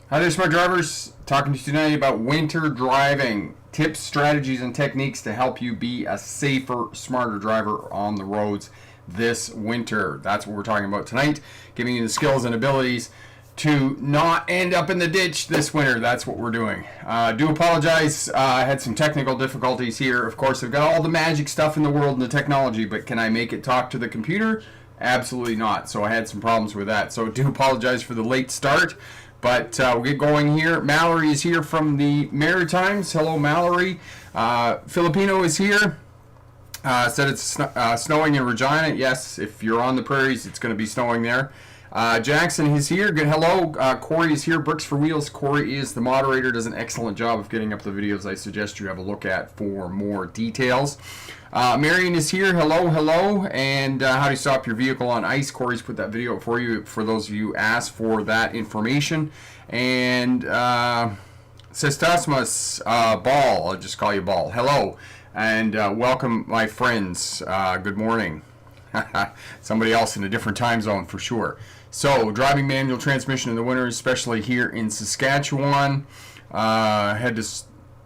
Hi there, smart drivers. Talking to you tonight about winter driving. Tips, strategies, and techniques to help you be a safer, smarter driver on the roads this winter. That's what we're talking about tonight. Giving you the skills and abilities to not end up in the ditch this winter. That's what we're doing. Do apologize. I had some technical difficulties here. Of course, I've got all the magic stuff in the world and the technology, but can I make it talk to the computer? Absolutely not. So I had some problems with that. So do apologize for the late start. But we'll get going here. Mallory is here from the Maritimes. Hello, Mallory. Filipino is here. Said it's snowing in Regina. Yes, if you're on the prairies, it's going to be snowing there. Jackson is here. Good. Hello. Corey is here. Bricks for Wheels. Corey is the moderator. Does an excellent job of getting up the videos I suggest you have a look at for more details. Marion is here. Hello, hello. And how do you stop your vehicle on ice? Corey's put that video up for you, for those of you who asked for that information. And Sestasmas Ball, I'll just call you Ball. Hello, and welcome, my friends. Good morning. Somebody else in a different time zone for sure. So, driving manual transmission in the winter, especially here in Saskatchewan. Had to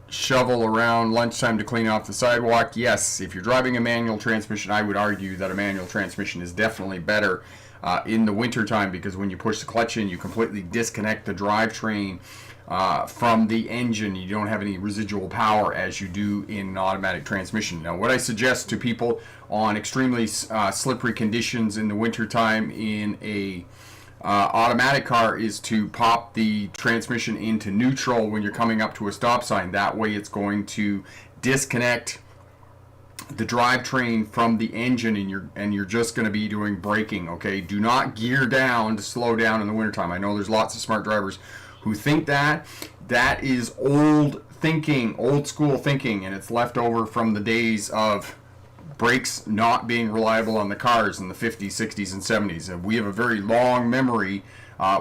shovel around lunchtime to clean off the sidewalk. Yes, if you're driving a manual transmission, I would argue that a manual transmission is definitely better in the wintertime, because when you push the clutch in, you completely disconnect the drivetrain from the engine. You don't have any residual power as you do in an automatic transmission. Now, what I suggest to people on extremely slippery conditions in the wintertime in a automatic car is to pop the transmission into neutral when you're coming up to a stop sign. That way it's going to disconnect the drivetrain from the engine, and you're just going to be doing braking. Okay, do not gear down to slow down in the wintertime. I know there's lots of smart drivers who think that is old thinking, old school thinking, and it's left over from the days of brakes not being reliable on the cars in the 50s, 60s, and 70s. And we have a very long memory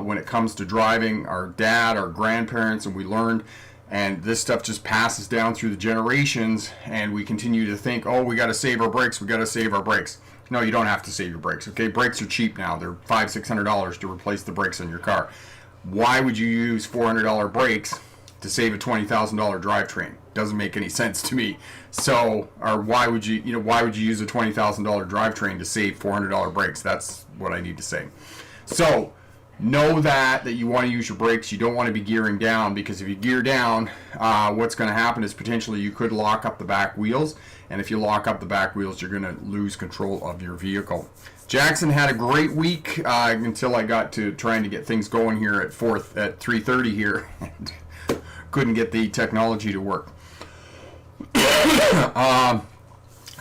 when it comes to driving. Our dad, our grandparents, and we learned, and this stuff just passes down through the generations, and we continue to think, oh, we got to save our brakes, we got to save our brakes. No, you don't have to save your brakes, okay? Brakes are cheap now. They're $500-$600 to replace the brakes on your car. Why would you use $400 brakes to save a $20,000 drivetrain? Doesn't make any sense to me. So, or why would you use a $20,000 drivetrain to save $400 brakes? That's what I need to say. So, know that you want to use your brakes. You don't want to be gearing down, because if you gear down, what's going to happen is potentially you could lock up the back wheels, and if you lock up the back wheels, you're going to lose control of your vehicle. Jackson had a great week until I got to trying to get things going here at 3:30 here, and couldn't get the technology to work.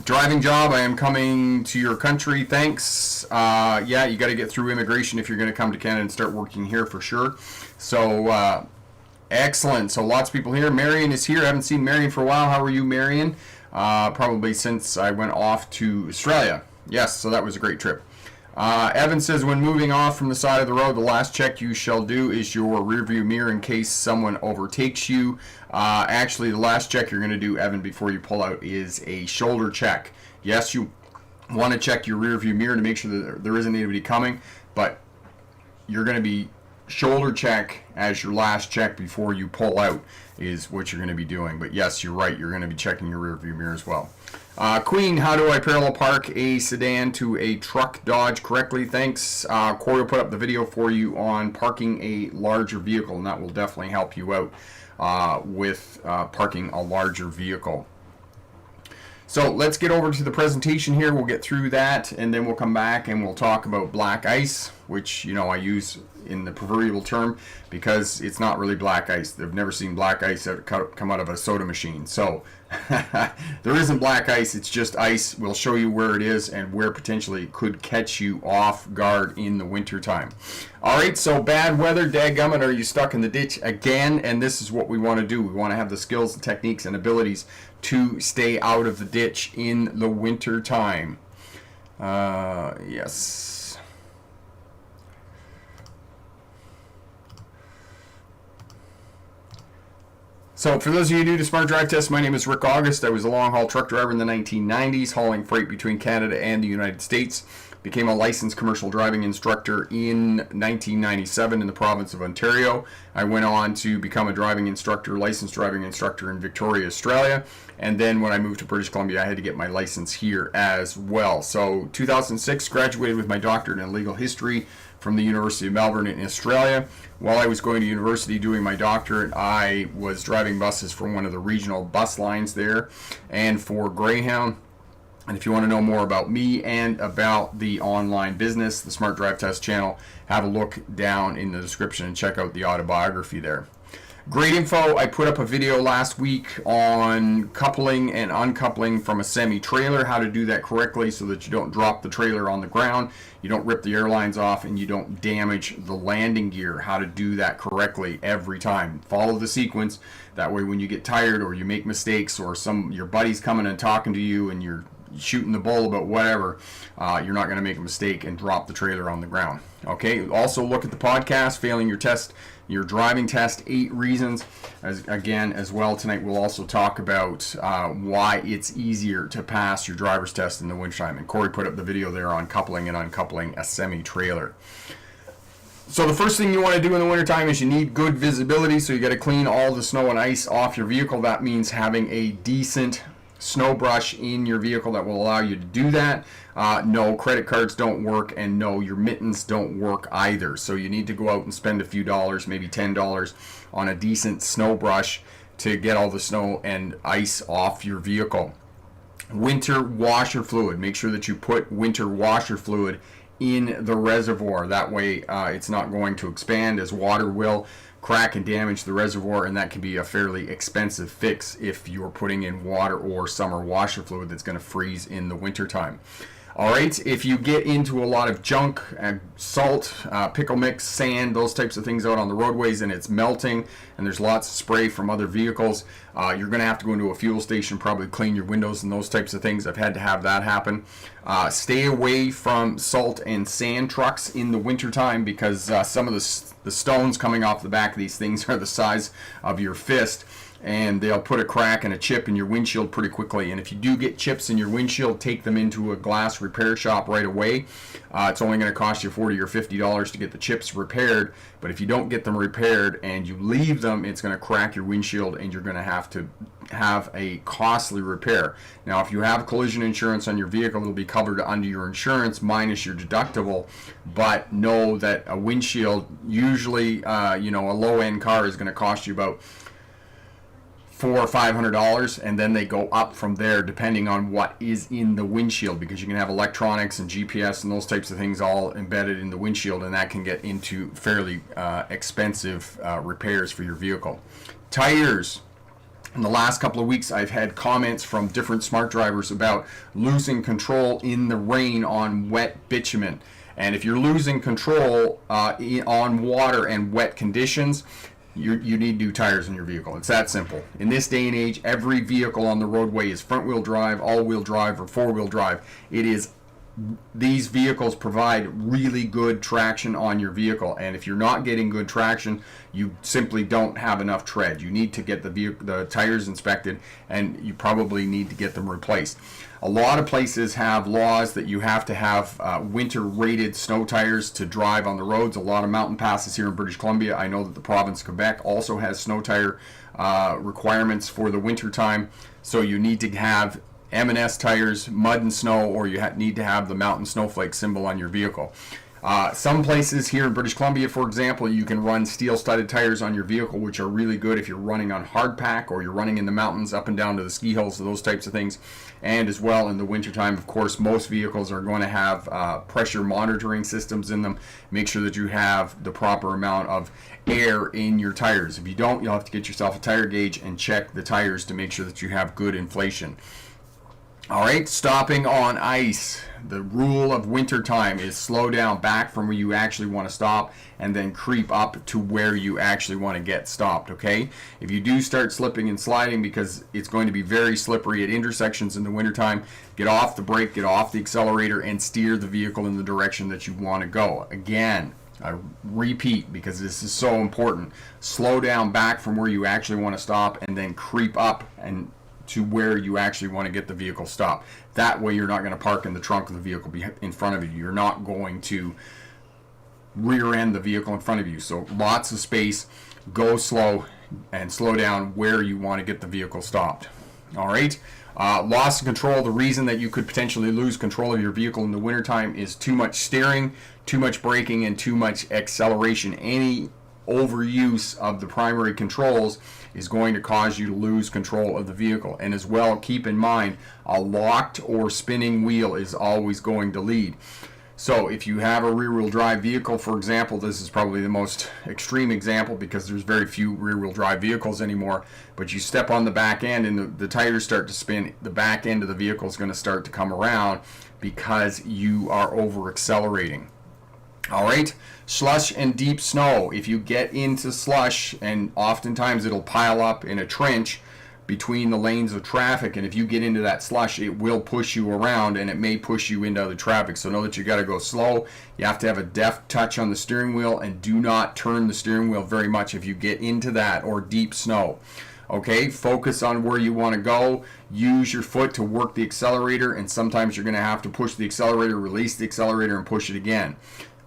Driving job, I am coming to your country. Thanks. Yeah, you got to get through immigration if you're going to come to Canada and start working here for sure. So, excellent. So lots of people here. Marion is here. I haven't seen Marion for a while. How are you, Marion? Probably since I went off to Australia. Yes, so that was a great trip. Evan says, when moving off from the side of the road, the last check you shall do is your rear view mirror in case someone overtakes you. Actually, the last check you're going to do, Evan, before you pull out is a shoulder check. Yes, you want to check your rear view mirror to make sure that there isn't anybody coming, but you're going to be shoulder check as your last check before you pull out is what you're going to be doing. But yes, you're right, you're going to be checking your rear view mirror as well. Queen, how do I parallel park a sedan to a truck Dodge correctly? Thanks. Corey will put up the video for you on parking a larger vehicle, and that will definitely help you out with parking a larger vehicle. So let's get over to the presentation here. We'll get through that, and then we'll come back and we'll talk about black ice, which, you know, I use in the proverbial term because it's not really black ice. They've never seen black ice come out of a soda machine. So there isn't black ice, it's just ice. We'll show you where it is and where potentially it could catch you off guard in the winter time. All right, so bad weather, dadgummit, are you stuck in the ditch again? And this is what we want to do. We want to have the skills and techniques and abilities to stay out of the ditch in the winter time. Yes. So for those of you new to Smart Drive Test, my name is Rick August. I was a long-haul truck driver in the 1990s, hauling freight between Canada and the United States. Became a licensed commercial driving instructor in 1997 in the province of Ontario. I went on to become a licensed driving instructor in Victoria, Australia. And then when I moved to British Columbia, I had to get my license here as well. So 2006, graduated with my doctorate in legal history from the University of Melbourne in Australia. While I was going to university doing my doctorate, I was driving buses for one of the regional bus lines there and for Greyhound. And if you want to know more about me and about the online business, the Smart Drive Test channel, have a look down in the description and check out the autobiography there. Great info. I put up a video last week on coupling and uncoupling from a semi-trailer, how to do that correctly so that you don't drop the trailer on the ground, you don't rip the airlines off, and you don't damage the landing gear. How to do that correctly every time. Follow the sequence. That way when you get tired or you make mistakes or your buddy's coming and talking to you and you're shooting the bull about whatever, you're not going to make a mistake and drop the trailer on the ground. Okay, also look at the podcast, Failing Your Test, Your Driving Test, 8 Reasons. As well, tonight we'll also talk about why it's easier to pass your driver's test in the wintertime. And Corey put up the video there on coupling and uncoupling a semi-trailer. So the first thing you want to do in the wintertime is you need good visibility, so you got to clean all the snow and ice off your vehicle. That means having a decent snow brush in your vehicle that will allow you to do that. No, credit cards don't work, and no, your mittens don't work either. So you need to go out and spend a few dollars, maybe $10, on a decent snow brush to get all the snow and ice off your vehicle. Winter washer fluid. Make sure that you put winter washer fluid in the reservoir. That way it's not going to expand, as water will crack and damage the reservoir, and that can be a fairly expensive fix if you're putting in water or summer washer fluid that's going to freeze in the wintertime. Alright, if you get into a lot of junk, salt, pickle mix, sand, those types of things out on the roadways, and it's melting and there's lots of spray from other vehicles, you're going to have to go into a fuel station, probably clean your windows and those types of things. I've had to have that happen. Stay away from salt and sand trucks in the wintertime, because some of the stones coming off the back of these things are the size of your fist, and they'll put a crack and a chip in your windshield pretty quickly. And if you do get chips in your windshield, take them into a glass repair shop right away. It's only going to cost you $40 or $50 to get the chips repaired, but if you don't get them repaired and you leave them, it's going to crack your windshield and you're going to have a costly repair. Now, if you have collision insurance on your vehicle, it'll be covered under your insurance minus your deductible, but know that a windshield, usually a low-end car, is going to cost you about $400 or $500, and then they go up from there depending on what is in the windshield, because you can have electronics and GPS and those types of things all embedded in the windshield, and that can get into fairly expensive repairs for your vehicle. Tires. In the last couple of weeks, I've had comments from different smart drivers about losing control in the rain on wet bitumen. And if you're losing control on water and wet conditions, you need new tires in your vehicle. It's that simple. In this day and age, every vehicle on the roadway is front-wheel drive, all-wheel drive, or four-wheel drive. These vehicles provide really good traction on your vehicle, and if you're not getting good traction, you simply don't have enough tread. You need to get the tires inspected, and you probably need to get them replaced. A lot of places have laws that you have to have winter-rated snow tires to drive on the roads. A lot of mountain passes here in British Columbia. I know that the province of Quebec also has snow tire requirements for the winter time, so you need to have M&S tires, mud and snow, or you need to have the mountain snowflake symbol on your vehicle. Some places here in British Columbia, for example, you can run steel-studded tires on your vehicle, which are really good if you're running on hardpack or you're running in the mountains up and down to the ski hills, those types of things. And as well, in the wintertime, of course, most vehicles are going to have pressure monitoring systems in them. Make sure that you have the proper amount of air in your tires. If you don't, you'll have to get yourself a tire gauge and check the tires to make sure that you have good inflation. Alright, stopping on ice. The rule of wintertime is slow down back from where you actually want to stop and then creep up to where you actually want to get stopped, okay? If you do start slipping and sliding, because it's going to be very slippery at intersections in the wintertime, get off the brake, get off the accelerator, and steer the vehicle in the direction that you want to go. Again, I repeat, because this is so important. Slow down back from where you actually want to stop, and then creep up and to where you actually want to get the vehicle stopped. That way you're not going to park in the trunk of the vehicle in front of you. You're not going to rear end the vehicle in front of you. So lots of space, go slow, and slow down where you want to get the vehicle stopped. All right. Loss of control. The reason that you could potentially lose control of your vehicle in the wintertime is too much steering, too much braking, and too much acceleration. Any overuse of the primary controls is going to cause you to lose control of the vehicle. And as well, keep in mind, a locked or spinning wheel is always going to lead. So if you have a rear-wheel drive vehicle, for example, this is probably the most extreme example because there's very few rear-wheel drive vehicles anymore, but you step on the back end and the tires start to spin, the back end of the vehicle is going to start to come around because you are over accelerating. All right, slush and deep snow. If you get into slush, and oftentimes it'll pile up in a trench between the lanes of traffic, and if you get into that slush, it will push you around and it may push you into other traffic. So know that you got to go slow. You have to have a deft touch on the steering wheel, and do not turn the steering wheel very much if you get into that or deep snow. Okay, focus on where you want to go. Use your foot to work the accelerator, and sometimes you're going to have to push the accelerator, release the accelerator, and push it again.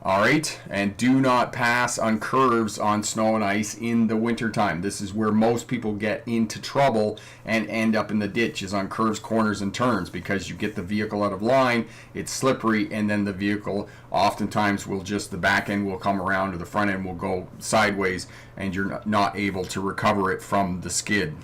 All right, and do not pass on curves on snow and ice in the wintertime. This is where most people get into trouble and end up in the ditch, is on curves, corners, and turns, because you get the vehicle out of line, it's slippery, and then the vehicle oftentimes will just, the back end will come around or the front end will go sideways, and you're not able to recover it from the skid.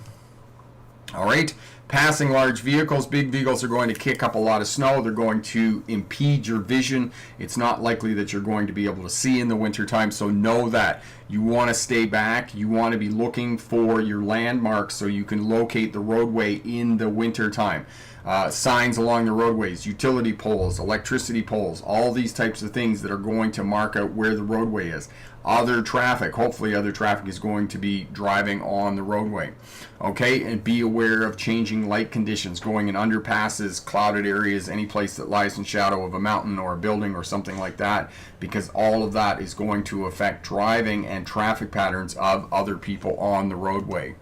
All right, passing large vehicles. Big vehicles are going to kick up a lot of snow. They're going to impede your vision. It's not likely that you're going to be able to see in the wintertime, so know that. You want to stay back. You want to be looking for your landmarks so you can locate the roadway in the wintertime. Signs along the roadways, utility poles, electricity poles, all these types of things that are going to mark out where the roadway is. Other traffic, hopefully other traffic is going to be driving on the roadway. Okay, and be aware of changing light conditions, going in underpasses, clouded areas, any place that lies in shadow of a mountain or a building or something like that, because all of that is going to affect driving and traffic patterns of other people on the roadway.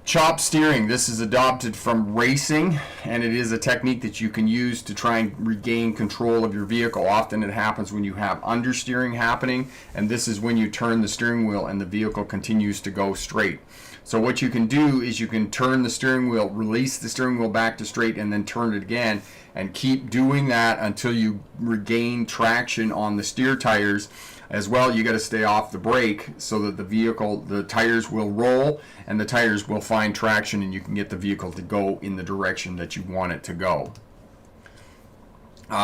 Chop steering. This is adopted from racing, and it is a technique that you can use to try and regain control of your vehicle. Often it happens when you have understeering happening, and this is when you turn the steering wheel and the vehicle continues to go straight. So what you can do is you can turn the steering wheel, release the steering wheel back to straight, and then turn it again, and keep doing that until you regain traction on the steer tires. As well, you got to stay off the brake so that the tires will roll and the tires will find traction, and you can get the vehicle to go in the direction that you want it to go.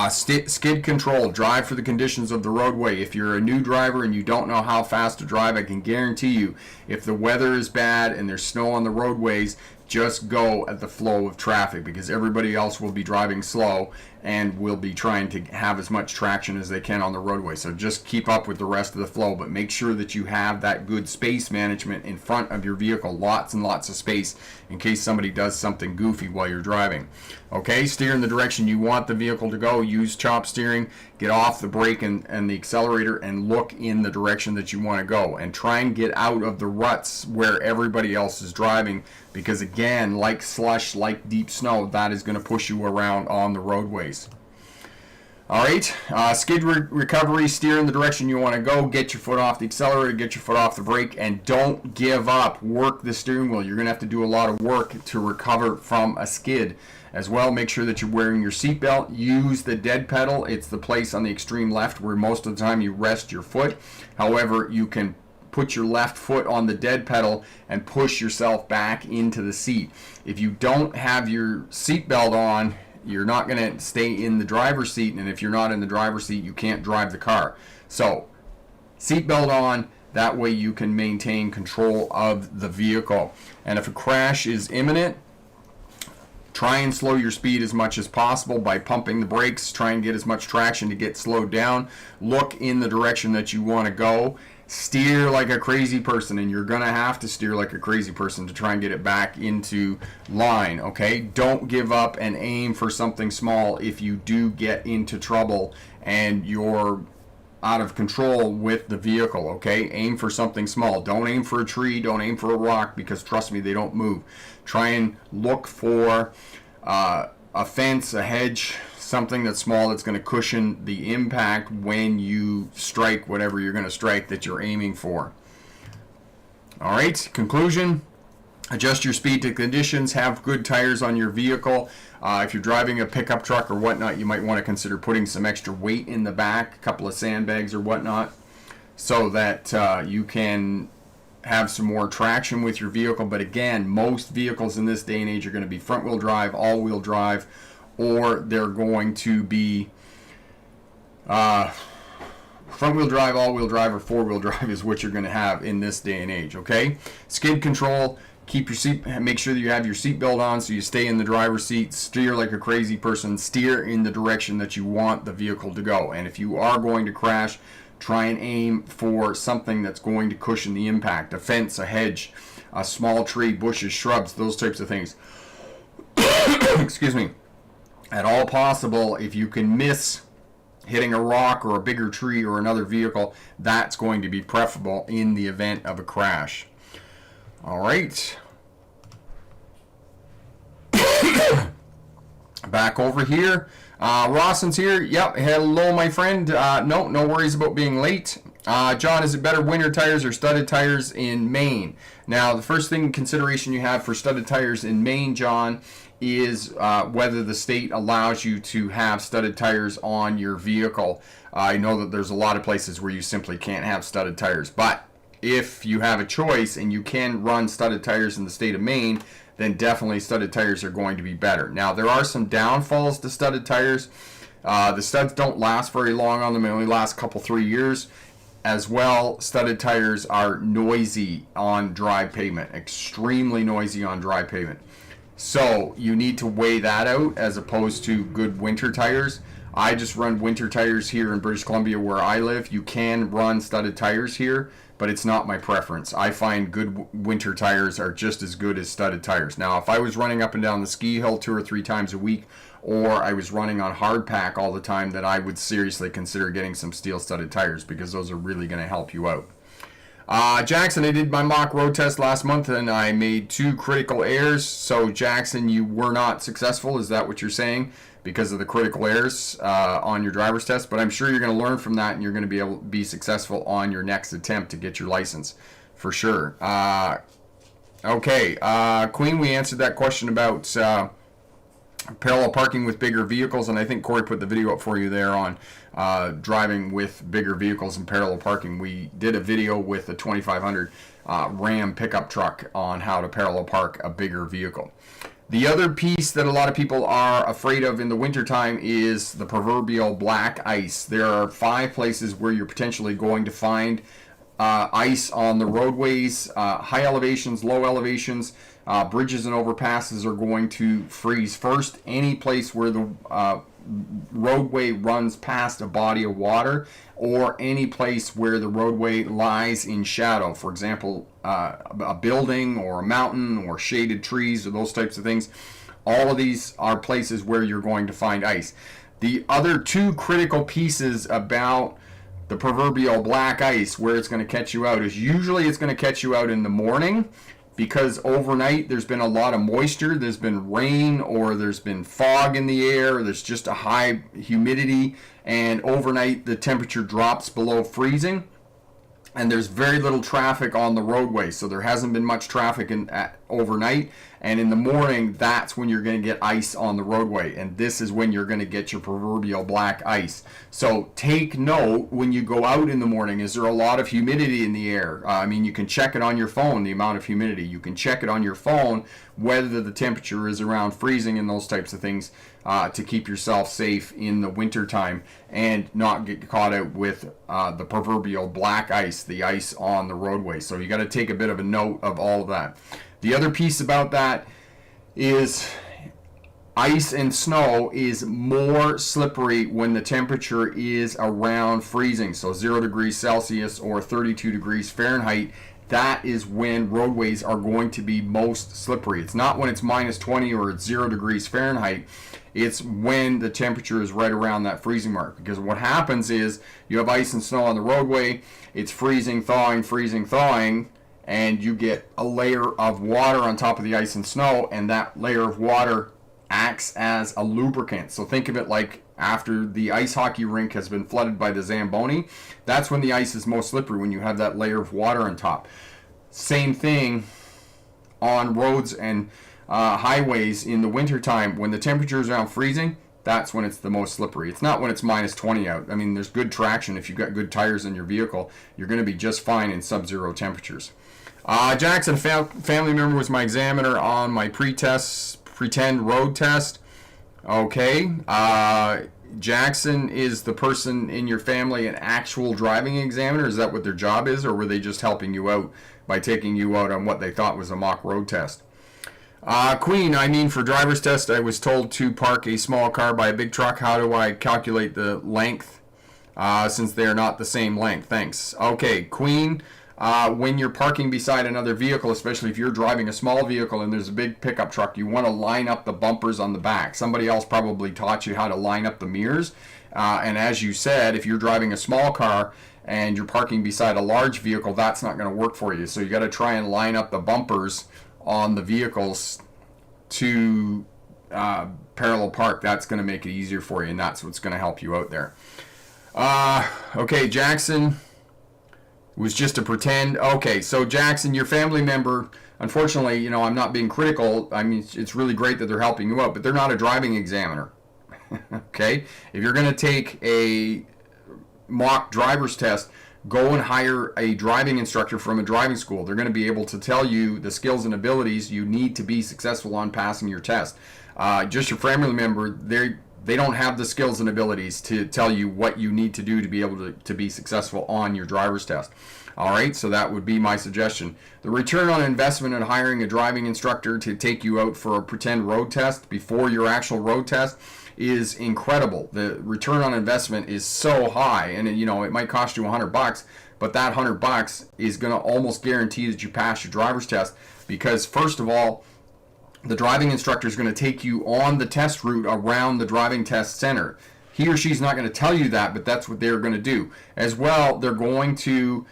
Skid control. Drive for the conditions of the roadway. If you're a new driver and you don't know how fast to drive, I can guarantee you, if the weather is bad and there's snow on the roadways, just go at the flow of traffic, because everybody else will be driving slow and will be trying to have as much traction as they can on the roadway. So just keep up with the rest of the flow, but make sure that you have that good space management in front of your vehicle, lots and lots of space in case somebody does something goofy while you're driving. Okay, steer in the direction you want the vehicle to go. Use chop steering. Get off the brake and the accelerator and look in the direction that you want to go, and try and get out of the ruts where everybody else is driving, because again, like slush, like deep snow, that is going to push you around on the roadways. All right, skid recovery. Steer in the direction you want to go. Get your foot off the accelerator, get your foot off the brake, and don't give up. Work the steering wheel. You're going to have to do a lot of work to recover from a skid. As well, make sure that you're wearing your seatbelt. Use the dead pedal. It's the place on the extreme left where most of the time you rest your foot. However, you can put your left foot on the dead pedal and push yourself back into the seat. If you don't have your seatbelt on, you're not going to stay in the driver's seat, and if you're not in the driver's seat, you can't drive the car. So, seatbelt on. That way you can maintain control of the vehicle. And if a crash is imminent, try and slow your speed as much as possible by pumping the brakes. Try and get as much traction to get slowed down. Look in the direction that you want to go. Steer like a crazy person, and you're going to have to steer like a crazy person to try and get it back into line, okay? Don't give up and aim for something small if you do get into trouble and your out of control with the vehicle. Okay, aim for something small. Don't aim for a tree, don't aim for a rock, because trust me, they don't move. Try and look for a fence, a hedge, something that's small that's going to cushion the impact when you strike whatever you're going to strike that you're aiming for. All right, conclusion: adjust your speed to conditions, have good tires on your vehicle. If you're driving a pickup truck or whatnot, you might want to consider putting some extra weight in the back, a couple of sandbags or whatnot, so that you can have some more traction with your vehicle. But again, most vehicles in this day and age are going to be front-wheel drive, all-wheel drive, or they're going to be front-wheel drive, all-wheel drive, or four-wheel drive is what you're going to have in this day and age. Okay, skid control. Keep your seat. Make sure that you have your seatbelt on so you stay in the driver's seat. Steer like a crazy person. Steer in the direction that you want the vehicle to go. And if you are going to crash, try and aim for something that's going to cushion the impact. A fence, a hedge, a small tree, bushes, shrubs, those types of things. Excuse me. At all possible, if you can miss hitting a rock or a bigger tree or another vehicle, that's going to be preferable in the event of a crash. All right. Back over here. Rawson's here. Yep. Hello, my friend. No worries about being late. John, is it better winter tires or studded tires in Maine? Now, the first thing consideration you have for studded tires in Maine, John, is whether the state allows you to have studded tires on your vehicle. I know that there's a lot of places where you simply can't have studded tires, but if you have a choice and you can run studded tires in the state of Maine, then definitely studded tires are going to be better. Now, there are some downfalls to studded tires. The studs don't last very long on them. They only last a couple, 3 years. As well, studded tires are noisy on dry pavement, extremely noisy on dry pavement. So you need to weigh that out as opposed to good winter tires. I just run winter tires here in British Columbia where I live. You can run studded tires here, but it's not my preference. I find good winter tires are just as good as studded tires. Now, if I was running up and down the ski hill 2 or 3 times a week, or I was running on hard pack all the time, then I would seriously consider getting some steel studded tires, because those are really going to help you out. Jackson, I did my mock road test last month and I made 2 critical errors. So Jackson, you were not successful. Is that what you're saying? Because of the critical errors on your driver's test? But I'm sure you're going to learn from that and you're going to be able to be successful on your next attempt to get your license for sure. Okay, Queen, we answered that question about parallel parking with bigger vehicles, and I think Corey put the video up for you there on driving with bigger vehicles and parallel parking. We did a video with a 2500 Ram pickup truck on how to parallel park a bigger vehicle. The other piece that a lot of people are afraid of in the wintertime is the proverbial black ice. There are 5 places where you're potentially going to find ice on the roadways, high elevations, low elevations. Bridges and overpasses are going to freeze first. Any place where the roadway runs past a body of water, or any place where the roadway lies in shadow. For example, a building or a mountain or shaded trees or those types of things. All of these are places where you're going to find ice. The other 2 critical pieces about the proverbial black ice, where it's going to catch you out, is usually it's going to catch you out in the morning, because overnight there's been a lot of moisture, there's been rain, or there's been fog in the air, or there's just a high humidity, and overnight the temperature drops below freezing, and there's very little traffic on the roadway, so there hasn't been much traffic overnight, and in the morning, that's when you're going to get ice on the roadway, and this is when you're going to get your proverbial black ice. So take note when you go out in the morning, is there a lot of humidity in the air? I mean, you can check it on your phone, the amount of humidity. You can check it on your phone whether the temperature is around freezing and those types of things, to keep yourself safe in the wintertime and not get caught out with the proverbial black ice, the ice on the roadway. So you got to take a bit of a note of all of that. The other piece about that is ice and snow is more slippery when the temperature is around freezing. So 0 degrees Celsius or 32 degrees Fahrenheit, that is when roadways are going to be most slippery. It's not when it's minus 20 or it's 0 degrees Fahrenheit. It's when the temperature is right around that freezing mark. Because what happens is you have ice and snow on the roadway, it's freezing, thawing, and you get a layer of water on top of the ice and snow, and that layer of water acts as a lubricant. So think of it like after the ice hockey rink has been flooded by the Zamboni, that's when the ice is most slippery, when you have that layer of water on top. Same thing on roads and highways in the wintertime. When the temperature is around freezing, that's when it's the most slippery. It's not when it's minus 20 out. I mean, there's good traction. If you've got good tires in your vehicle, you're going to be just fine in sub-zero temperatures. Jackson, family member, was my examiner on my pretend road test. Okay. Jackson, is the person in your family an actual driving examiner? Is that what their job is, or were they just helping you out by taking you out on what they thought was a mock road test? Queen, I mean, for driver's test, I was told to park a small car by a big truck. How do I calculate the length since they are not the same length? Thanks. Okay, Queen, when you're parking beside another vehicle, especially if you're driving a small vehicle and there's a big pickup truck, you want to line up the bumpers on the back. Somebody else probably taught you how to line up the mirrors. And as you said, if you're driving a small car and you're parking beside a large vehicle, that's not going to work for you. So you got to try and line up the bumpers on the vehicles to parallel park. That's going to make it easier for you, and that's what's going to help you out there. Okay, Jackson was just a pretend. Okay, so Jackson, your family member, unfortunately, you know, I'm not being critical. I mean, it's really great that they're helping you out, but they're not a driving examiner. Okay, if you're going to take a mock driver's test, go and hire a driving instructor from a driving school. They're going to be able to tell you the skills and abilities you need to be successful on passing your test. Just your family member, they don't have the skills and abilities to tell you what you need to do to be able to be successful on your driver's test. All right, so that would be my suggestion. The return on investment in hiring a driving instructor to take you out for a pretend road test before your actual road test is incredible. The return on investment is so high, and you know, it might cost you $100, but that $100 is going to almost guarantee that you pass your driver's test, because first of all, the driving instructor is going to take you on the test route around the driving test center. He or she's not going to tell you that, but that's what they're going to do. As well, they're going to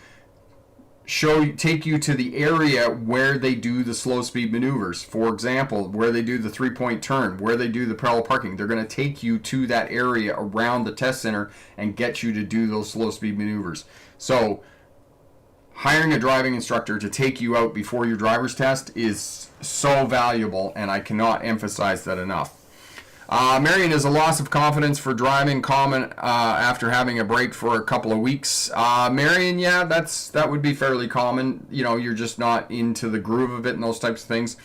take you to the area where they do the slow speed maneuvers. For example, where they do the 3-point turn, where they do the parallel parking. They're going to take you to that area around the test center and get you to do those slow speed maneuvers. So hiring a driving instructor to take you out before your driver's test is so valuable, and I cannot emphasize that enough. Marion, is a loss of confidence for driving common after having a break for a couple of weeks? Marion, yeah, that would be fairly common. You know, you're just not into the groove of it and those types of things.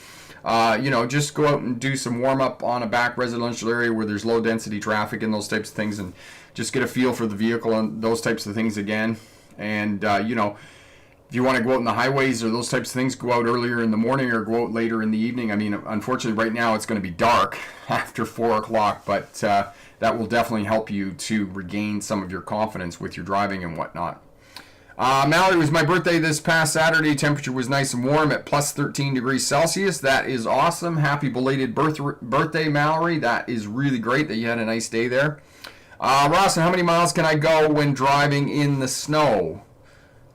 You know, just go out and do some warm-up on a back residential area where there's low density traffic and those types of things, and just get a feel for the vehicle and those types of things again. And, you know, if you want to go out on the highways or those types of things, go out earlier in the morning or go out later in the evening. I mean, unfortunately, right now it's going to be dark after 4 o'clock, but that will definitely help you to regain some of your confidence with your driving and whatnot. Mallory, it was my birthday this past Saturday. Temperature was nice and warm at plus 13 degrees Celsius. That is awesome. Happy belated birthday, Mallory. That is really great that you had a nice day there. Rawson, how many miles can I go when driving in the snow?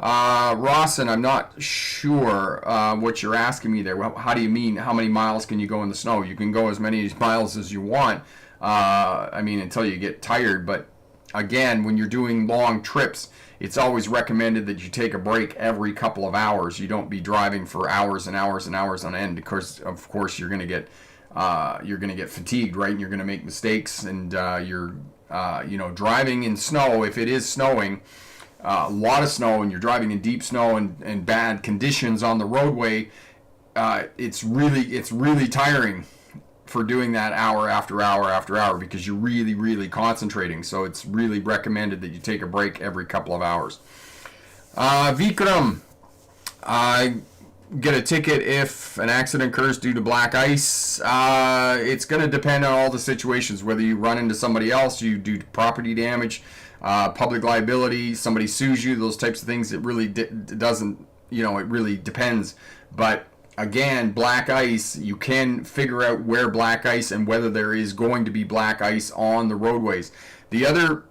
Rawson, I'm not sure what you're asking me there. How do you mean, how many miles can you go in the snow? You can go as many miles as you want, I mean, until you get tired. But again, when you're doing long trips, it's always recommended that you take a break every couple of hours. You don't be driving for hours and hours and hours on end, because of course you're going to get fatigued, right? And you're going to make mistakes, and you're you know, driving in snow, if it is snowing, a lot of snow, and you're driving in deep snow and bad conditions on the roadway, it's really tiring for doing that hour after hour after hour, because you're really concentrating. So it's really recommended that you take a break every couple of hours. Vikram, I get a ticket if an accident occurs due to black ice. It's going to depend on all the situations, whether you run into somebody else, you do property damage, public liability, somebody sues you, those types of things. It really doesn't, it really depends. But again, black ice, you can figure out where black ice and whether there is going to be black ice on the roadways. The other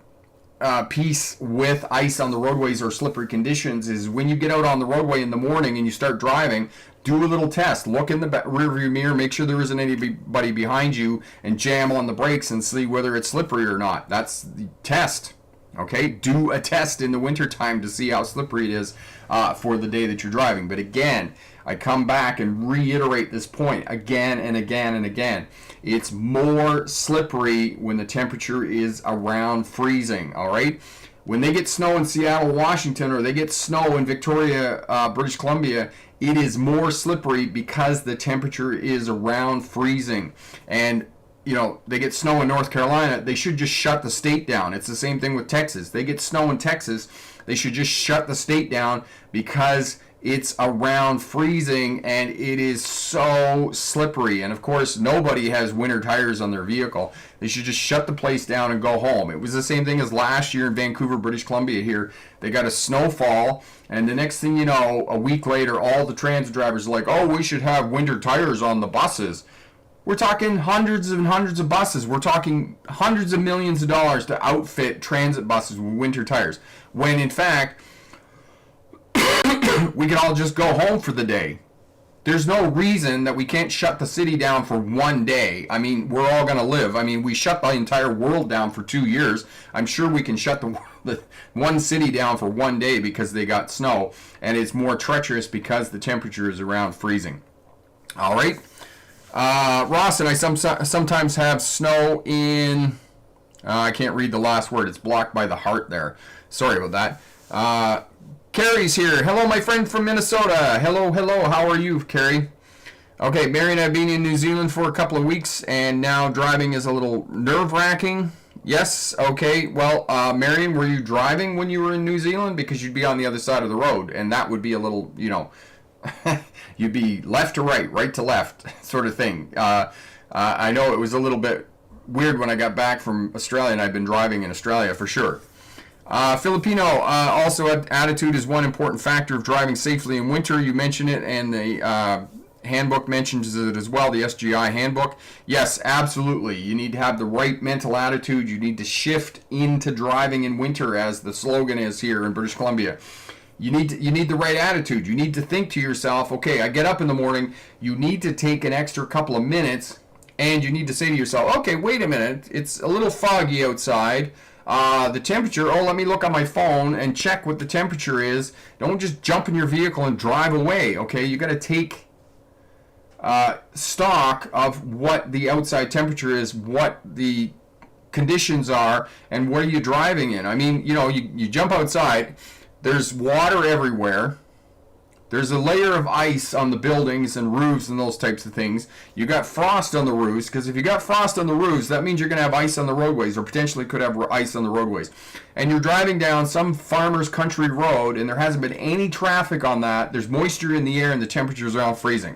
piece with ice on the roadways or slippery conditions is when you get out on the roadway in the morning and you start driving, do a little test. Look in the rear view mirror, make sure there isn't anybody behind you, and jam on the brakes and see whether it's slippery or not. That's the test. Okay, do a test in the wintertime to see how slippery it is for the day that you're driving. But again, I come back and reiterate this point again and again and again. It's more slippery when the temperature is around freezing, all right? When they get snow in Seattle, Washington, or they get snow in Victoria, British Columbia, it is more slippery because the temperature is around freezing. And they get snow in North Carolina, they should just shut the state down. It's the same thing with Texas. They get snow in Texas, they should just shut the state down because it's around freezing and it is so slippery. And of course, nobody has winter tires on their vehicle. They should just shut the place down and go home. It was the same thing as last year in Vancouver, British Columbia here. They got a snowfall, and the next thing you know, a week later, all the transit drivers are like, oh, we should have winter tires on the buses. We're talking hundreds and hundreds of buses. We're talking hundreds of millions of dollars to outfit transit buses with winter tires. When in fact, we can all just go home for the day. There's no reason that we can't shut the city down for one day. I mean, we're all going to live. I mean, we shut the entire world down for 2 years. I'm sure we can shut the one city down for one day because they got snow. And it's more treacherous because the temperature is around freezing. All right. Ross and I sometimes have snow in... I can't read the last word. It's blocked by the heart there. Sorry about that. Carrie's here. Hello, my friend from Minnesota. Hello. How are you, Carrie? Okay, Mary and I have been in New Zealand for a couple of weeks, and now driving is a little nerve-wracking. Yes, okay. Well, Marion, were you driving when you were in New Zealand? Because you'd be on the other side of the road, and that would be a little, you'd be left to right to left sort of thing. I know it was a little bit weird when I got back from Australia, and I've been driving in Australia for sure. Filipino, also attitude is one important factor of driving safely in winter. You mentioned it, and the handbook mentions it as well, the SGI handbook. Yes, absolutely. You need to have the right mental attitude. You need to shift into driving in winter, as the slogan is here in British Columbia. You need the right attitude. You need to think to yourself, okay, I get up in the morning. You need to take an extra couple of minutes, and you need to say to yourself, okay, wait a minute. It's a little foggy outside. The temperature, let me look on my phone and check what the temperature is. Don't just jump in your vehicle and drive away, okay? You got to take stock of what the outside temperature is, what the conditions are, and what are you driving in. I mean, you jump outside, there's water everywhere. There's a layer of ice on the buildings and roofs and those types of things. You got frost on the roofs, because if you got frost on the roofs, that means you're going to have ice on the roadways, or potentially could have ice on the roadways. And you're driving down some farmer's country road, and there hasn't been any traffic on that. There's moisture in the air, and the temperature's around freezing.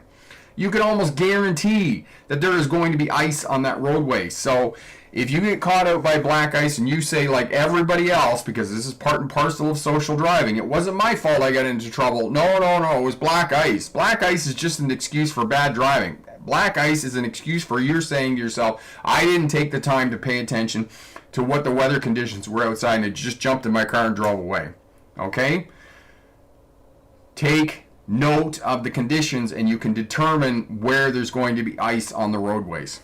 You can almost guarantee that there is going to be ice on that roadway. So if you get caught out by black ice and you say, like everybody else, because this is part and parcel of social driving, it wasn't my fault I got into trouble. No, it was black ice. Black ice is just an excuse for bad driving. Black ice is an excuse for you saying to yourself, I didn't take the time to pay attention to what the weather conditions were outside, and I just jumped in my car and drove away. Okay? Take note of the conditions, and you can determine where there's going to be ice on the roadways.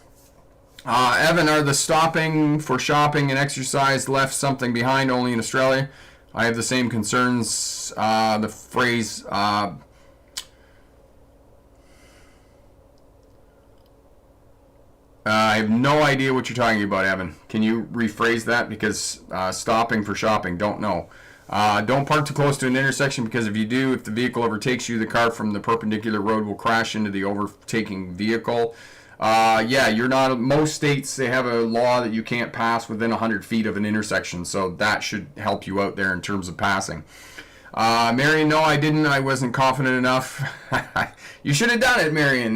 Evan, are the stopping for shopping and exercise left something behind only in Australia? I have the same concerns. The phrase, I have no idea what you're talking about, Evan. Can you rephrase that? Because stopping for shopping, don't know. Don't park too close to an intersection, because if you do, if the vehicle overtakes you, the car from the perpendicular road will crash into the overtaking vehicle. You're not. Most states, they have a law that you can't pass within 100 feet of an intersection, so that should help you out there in terms of passing. Marion, no, I didn't. I wasn't confident enough. You should have done it, Marion.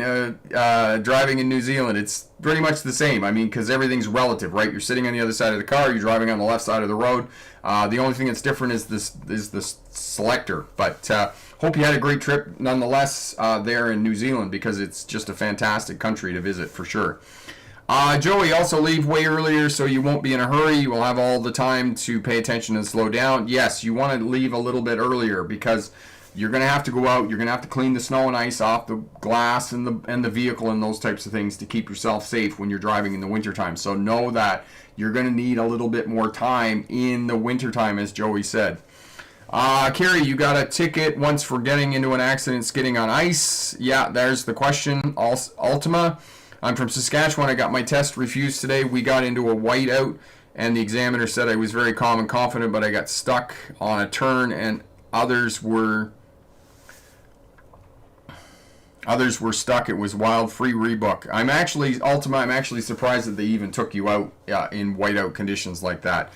Driving in New Zealand, it's pretty much the same. I mean, because everything's relative, right? You're sitting on the other side of the car. You're driving on the left side of the road. The only thing that's different is this selector. But hope you had a great trip nonetheless there in New Zealand, because it's just a fantastic country to visit for sure. Joey, also leave way earlier so you won't be in a hurry. You will have all the time to pay attention and slow down. Yes, you want to leave a little bit earlier because you're going to have to go out. You're going to have to clean the snow and ice off the glass and the vehicle and those types of things to keep yourself safe when you're driving in the wintertime. So know that you're going to need a little bit more time in the wintertime, as Joey said. Carrie, you got a ticket once for getting into an accident skidding on ice. Yeah, there's the question. Ultima. I'm from Saskatchewan. I got my test refused today. We got into a whiteout, and the examiner said I was very calm and confident, but I got stuck on a turn, and others were stuck. It was wild. Free rebook. I'm actually surprised that they even took you out in whiteout conditions like that.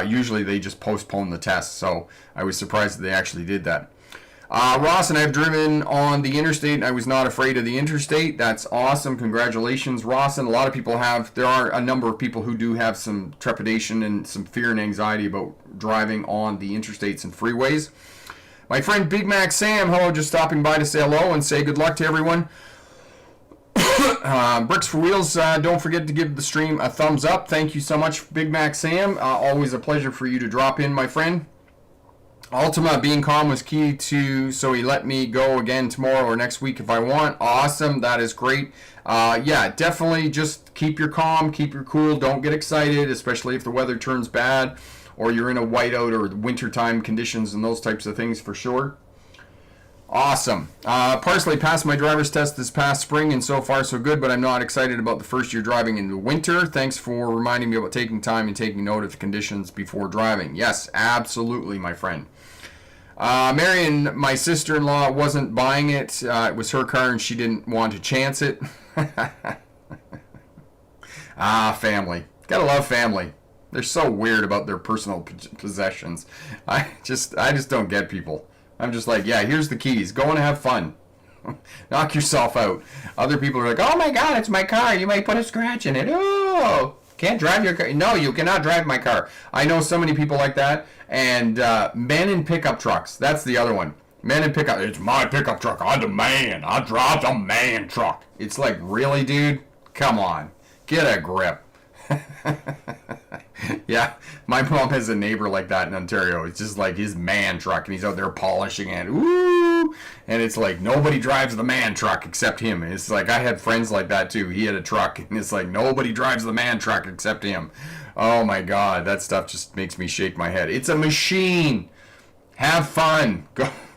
Usually they just postpone the test, so I was surprised that they actually did that. Ross and I have driven on the interstate, and I was not afraid of the interstate. That's awesome. Congratulations, Ross. And a lot of people there are a number of people who do have some trepidation and some fear and anxiety about driving on the interstates and freeways. My friend Big Mac Sam, hello, just stopping by to say hello and say good luck to everyone. Bricks for Wheels, don't forget to give the stream a thumbs up. Thank you so much, Big Mac Sam. Always a pleasure for you to drop in, my friend. Ultima, being calm was key to, so he let me go again tomorrow or next week if I want. Awesome, that is great. Yeah, definitely just keep your calm, keep your cool, don't get excited, especially if the weather turns bad or you're in a whiteout or wintertime conditions and those types of things for sure. Awesome. Parsley passed my driver's test this past spring, and so far so good, but I'm not excited about the first year driving in the winter. Thanks for reminding me about taking time and taking note of the conditions before driving. Yes, absolutely, my friend. Marion, my sister-in-law, wasn't buying it. It was her car and she didn't want to chance it. Family. Gotta love family. They're so weird about their personal possessions. I just don't get people. I'm just like, yeah, here's the keys. Go and have fun. Knock yourself out. Other people are like, oh my God, it's my car. You might put a scratch in it. Oh, can't drive your car. No, you cannot drive my car. I know so many people like that. And men in pickup trucks. That's the other one. Men in pickup. It's my pickup truck. I'm the man. I drive the man truck. It's like, really, dude? Come on. Get a grip. Yeah, my mom has a neighbor like that in Ontario. It's just like his man truck, and he's out there polishing it. Ooh! And it's like nobody drives the man truck except him. It's like I had friends like that too. He had a truck, and it's like nobody drives the man truck except him. Oh my God, that stuff just makes me shake my head. It's a machine. Have fun.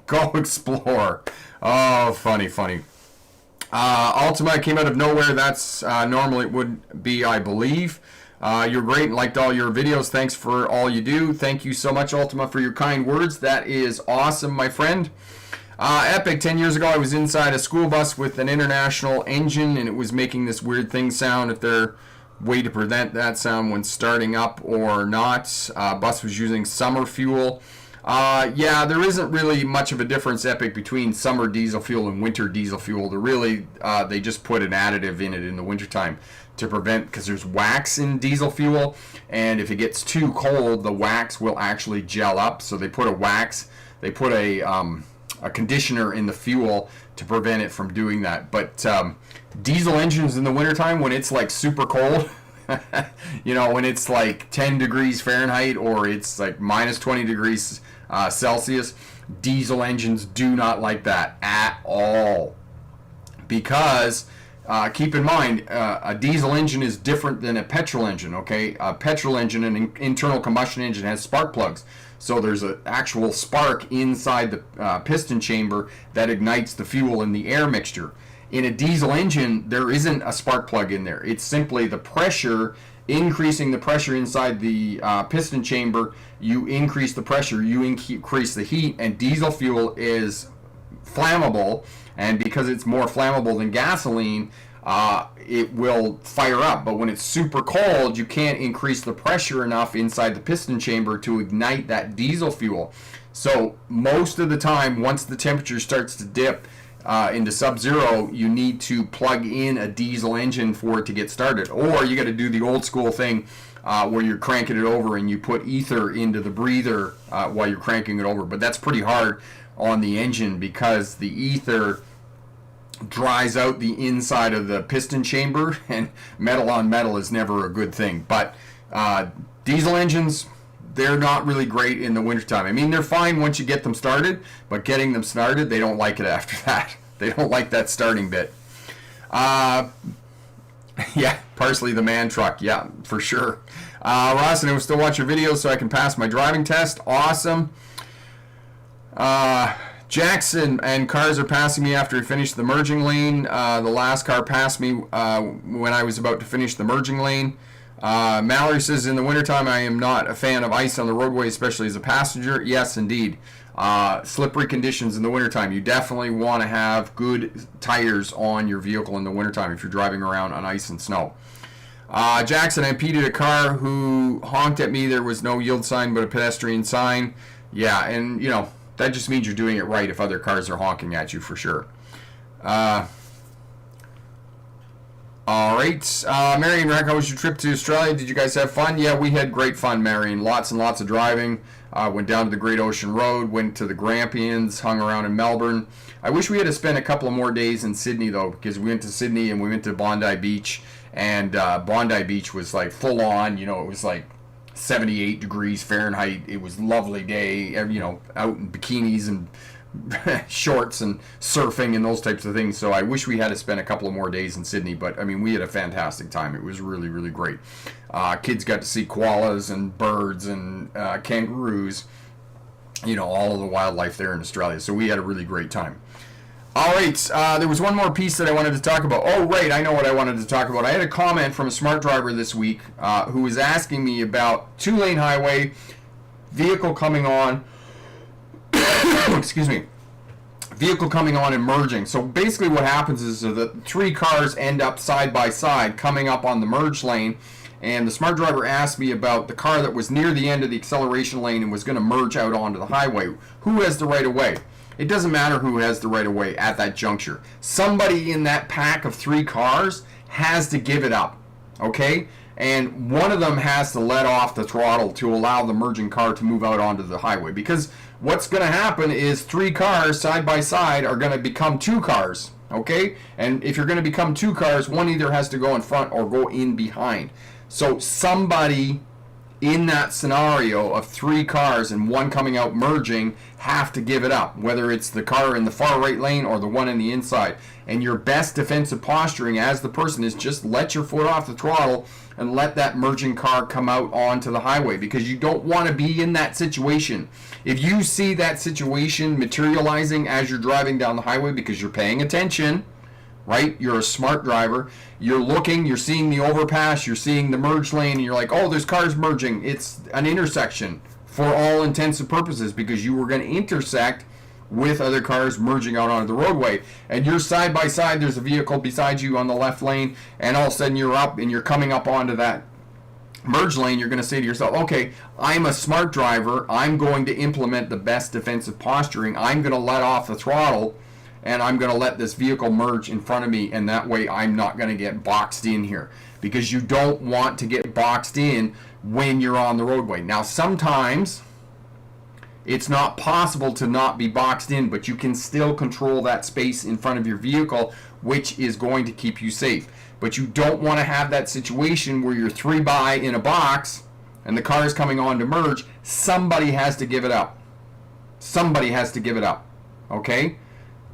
Go explore. Oh, funny. Ultima came out of nowhere. That's normally it would be, I believe. You're great and liked all your videos. Thanks for all you do. Thank you so much, Ultima, for your kind words. That is awesome, my friend. Epic, 10 years ago, I was inside a school bus with an international engine, and it was making this weird thing sound. If there way to prevent that sound when starting up or not. Bus was using summer fuel. Yeah, there isn't really much of a difference, Epic, between summer diesel fuel and winter diesel fuel. They just put an additive in it in the wintertime to prevent, because there's wax in diesel fuel, and if it gets too cold, the wax will actually gel up. So they put a conditioner in the fuel to prevent it from doing that. But diesel engines in the wintertime, when it's like super cold, when it's like 10 degrees Fahrenheit or it's like minus 20 degrees Celsius, diesel engines do not like that at all. Because keep in mind, a diesel engine is different than a petrol engine, okay? A petrol engine, an internal combustion engine, has spark plugs. So there's an actual spark inside the piston chamber that ignites the fuel in the air mixture. In a diesel engine, there isn't a spark plug in there. It's simply the pressure, increasing the pressure inside the piston chamber. You increase the pressure, you increase the heat, and diesel fuel is flammable, and because it's more flammable than gasoline, it will fire up. But when it's super cold, you can't increase the pressure enough inside the piston chamber to ignite that diesel fuel. So most of the time, once the temperature starts to dip into sub-zero, you need to plug in a diesel engine for it to get started. Or you got to do the old school thing where you're cranking it over and you put ether into the breather while you're cranking it over. But that's pretty hard on the engine because the ether dries out the inside of the piston chamber, and metal on metal is never a good thing. But diesel engines, they're not really great in the wintertime. I mean, they're fine once you get them started, but getting them started, they don't like it after that. They don't like that starting bit. Yeah, Parsley the man truck. Yeah, for sure. Ross, and I will still watch your videos so I can pass my driving test. Awesome. Jackson, and cars are passing me after I finished the merging lane. The last car passed me when I was about to finish the merging lane. Mallory says, in the wintertime, I am not a fan of ice on the roadway, especially as a passenger. Yes, indeed. Slippery conditions in the wintertime. You definitely want to have good tires on your vehicle in the wintertime if you're driving around on ice and snow. Jackson, I impeded a car who honked at me. There was no yield sign but a pedestrian sign. Yeah, and, you know, that just means you're doing it right if other cars are honking at you, for sure. All right. Marion, how was your trip to Australia? Did you guys have fun? Yeah, we had great fun, Marion. Lots and lots of driving. Went down to the Great Ocean Road, went to the Grampians, hung around in Melbourne. I wish we had to spend a couple of more days in Sydney, though, because we went to Sydney and we went to Bondi Beach. And Bondi Beach was like full on, you know, it was like 78 degrees Fahrenheit. It was a lovely day, you know, out in bikinis and shorts and surfing and those types of things. So I wish we had to spend a couple of more days in Sydney, but I mean, we had a fantastic time. It was really, really great. Kids got to see koalas and birds and kangaroos, you know, all of the wildlife there in Australia. So we had a really great time. All right, there was one more piece that I wanted to talk about. Oh, right, I know what I wanted to talk about. I had a comment from a smart driver this week who was asking me about two-lane highway, vehicle coming on, excuse me, vehicle coming on and merging. So basically what happens is that three cars end up side by side coming up on the merge lane, and the smart driver asked me about the car that was near the end of the acceleration lane and was going to merge out onto the highway. Who has the right of way? It doesn't matter who has the right of way at that juncture. Somebody in that pack of three cars has to give it up, okay? And one of them has to let off the throttle to allow the merging car to move out onto the highway. Because what's going to happen is three cars side by side are going to become two cars, okay? And if you're going to become two cars, one either has to go in front or go in behind. So somebody in that scenario of three cars and one coming out merging have to give it up, whether it's the car in the far right lane or the one in the inside. And your best defensive posturing as the person is just let your foot off the throttle and let that merging car come out onto the highway, because you don't want to be in that situation. If you see that situation materializing as you're driving down the highway because you're paying attention, right? You're a smart driver. You're looking, you're seeing the overpass, you're seeing the merge lane, and you're like, oh, there's cars merging. It's an intersection for all intents and purposes, because you were going to intersect with other cars merging out onto the roadway. And you're side by side, there's a vehicle beside you on the left lane, and all of a sudden you're up and you're coming up onto that merge lane. You're going to say to yourself, okay, I'm a smart driver. I'm going to implement the best defensive posturing. I'm going to let off the throttle, and I'm going to let this vehicle merge in front of me, and that way I'm not going to get boxed in here, because you don't want to get boxed in when you're on the roadway. Now, sometimes it's not possible to not be boxed in, but you can still control that space in front of your vehicle, which is going to keep you safe. But you don't want to have that situation where you're three by in a box and the car is coming on to merge. Somebody has to give it up. Somebody has to give it up. Okay?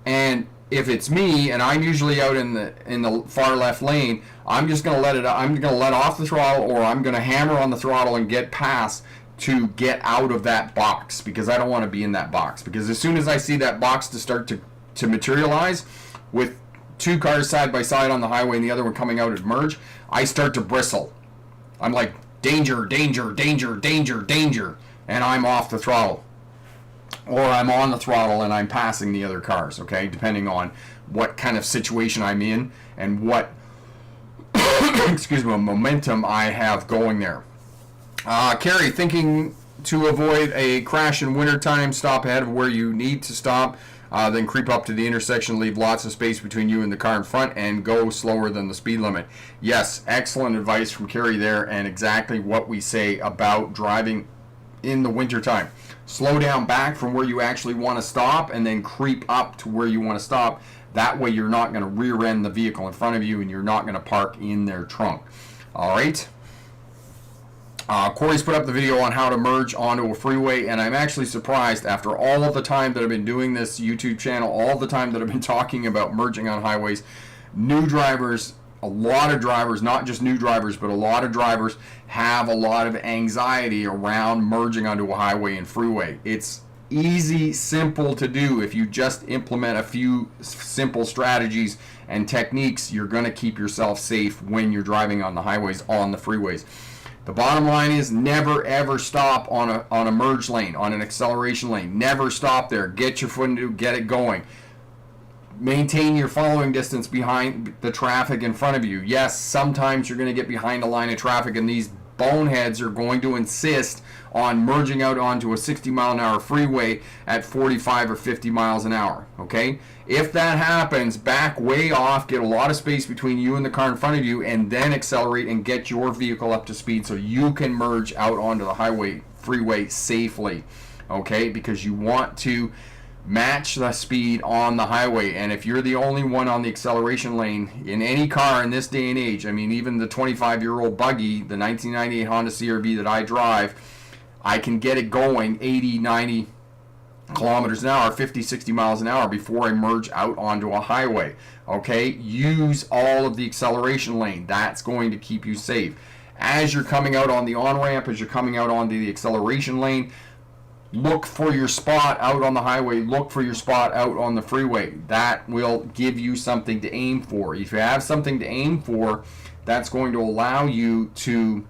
And if it's me and I'm usually out in the far left lane, I'm just going to let it. I'm going to let off the throttle, or I'm going to hammer on the throttle and get past to get out of that box, because I don't want to be in that box. Because as soon as I see that box to start to materialize with two cars side by side on the highway and the other one coming out at merge, I start to bristle. I'm like, danger, danger, danger, danger, danger, and I'm off the throttle. Or I'm on the throttle and I'm passing the other cars, okay? Depending on what kind of situation I'm in and what excuse me, momentum I have going there. Carrie, thinking to avoid a crash in wintertime, stop ahead of where you need to stop, then creep up to the intersection, leave lots of space between you and the car in front, and go slower than the speed limit. Yes, excellent advice from Carrie there, and exactly what we say about driving in the wintertime. Slow down back from where you actually want to stop and then creep up to where you want to stop. That way you're not going to rear end the vehicle in front of you and you're not going to park in their trunk. All right. Corey's put up the video on how to merge onto a freeway, and I'm actually surprised after all of the time that I've been doing this YouTube channel, all the time that I've been talking about merging on highways, new drivers, a lot of drivers, not just new drivers, but a lot of drivers have a lot of anxiety around merging onto a highway and freeway. It's easy, simple to do. If you just implement a few simple strategies and techniques, you're going to keep yourself safe when you're driving on the highways, on the freeways. The bottom line is never ever stop on a merge lane, on an acceleration lane. Never stop there. Get your foot into it, get it going. Maintain your following distance behind the traffic in front of you. Yes, sometimes you're going to get behind a line of traffic, and these boneheads are going to insist on merging out onto a 60-mile-an-hour freeway at 45 or 50 miles an hour. Okay? If that happens, back way off, get a lot of space between you and the car in front of you, and then accelerate and get your vehicle up to speed so you can merge out onto the highway, freeway safely. Okay? Because you want to match the speed on the highway, and if you're the only one on the acceleration lane in any car in this day and age, I mean, even the 25-year-old buggy, the 1998 Honda CR-V that I drive, I can get it going 80, 90 kilometers an hour, 50, 60 miles an hour before I merge out onto a highway. Okay, use all of the acceleration lane. That's going to keep you safe. As you're coming out on the on-ramp, as you're coming out onto the acceleration lane, look for your spot out on the highway. Look for your spot out on the freeway. That will give you something to aim for. If you have something to aim for, that's going to allow you to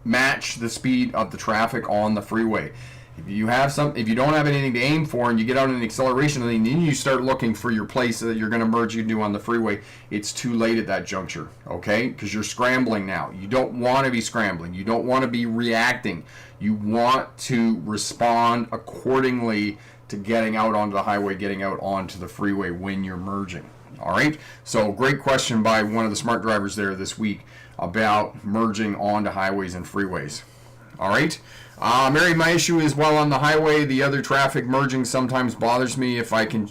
match the speed of the traffic on the freeway. If you don't have anything to aim for and you get out in the acceleration lane, then you start looking for your place that you're going to merge into on the freeway, it's too late at that juncture, okay? Because you're scrambling now. You don't want to be scrambling. You don't want to be reacting. You want to respond accordingly to getting out onto the highway, getting out onto the freeway when you're merging. All right? So great question by one of the smart drivers there this week about merging onto highways and freeways. All right? Mary, my issue is while on the highway, the other traffic merging sometimes bothers me if I can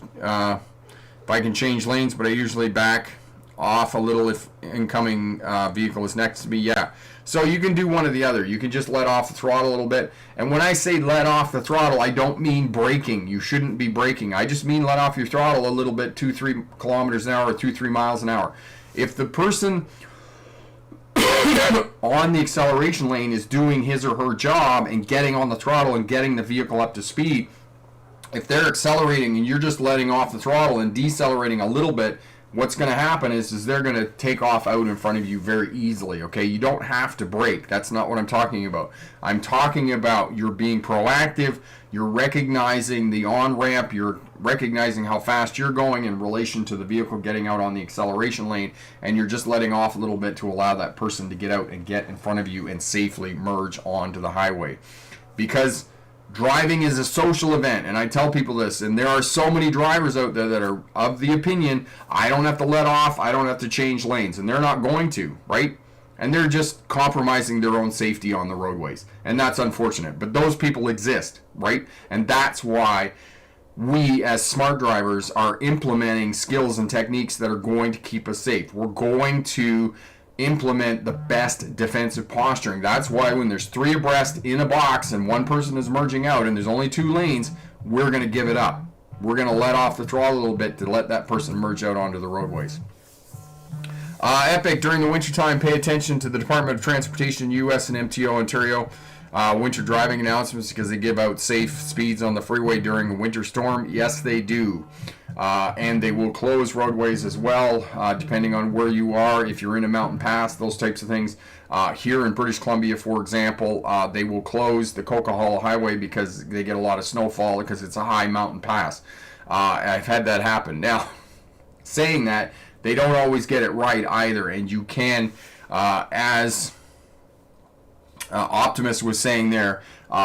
change lanes, but I usually back off a little if incoming vehicle is next to me. Yeah. So you can do one or the other. You can just let off the throttle a little bit. And when I say let off the throttle, I don't mean braking. You shouldn't be braking. I just mean let off your throttle a little bit, 2-3 kilometers an hour or 2-3 miles an hour. If the person on the acceleration lane is doing his or her job and getting on the throttle and getting the vehicle up to speed, if they're accelerating and you're just letting off the throttle and decelerating a little bit, what's going to happen is they're going to take off out in front of you very easily, okay? You don't have to brake. That's not what I'm talking about. I'm talking about you're being proactive, you're recognizing the on-ramp, you're recognizing how fast you're going in relation to the vehicle getting out on the acceleration lane, and you're just letting off a little bit to allow that person to get out and get in front of you and safely merge onto the highway. Because driving is a social event, and I tell people this, and there are so many drivers out there that are of the opinion, I don't have to let off, I don't have to change lanes, and they're not going to, right? And they're just compromising their own safety on the roadways, and that's unfortunate. But those people exist, right? And that's why we as smart drivers are implementing skills and techniques that are going to keep us safe. We're going to implement the best defensive posturing. That's why when there's 3 abreast in a box and one person is merging out and there's only 2 lanes, we're going to give it up. We're going to let off the throttle a little bit to let that person merge out onto the roadways. Epic, during the wintertime, pay attention to the Department of Transportation US and MTO Ontario winter driving announcements because they give out safe speeds on the freeway during a winter storm. Yes, they do. And they will close roadways as well, depending on where you are. If you're in a mountain pass, those types of things. Here in British Columbia, for example, they will close the Coca Hollow Highway because they get a lot of snowfall because it's a high mountain pass. I've had that happen. Now, saying that, they don't always get it right either, and you can, as Optimus was saying there,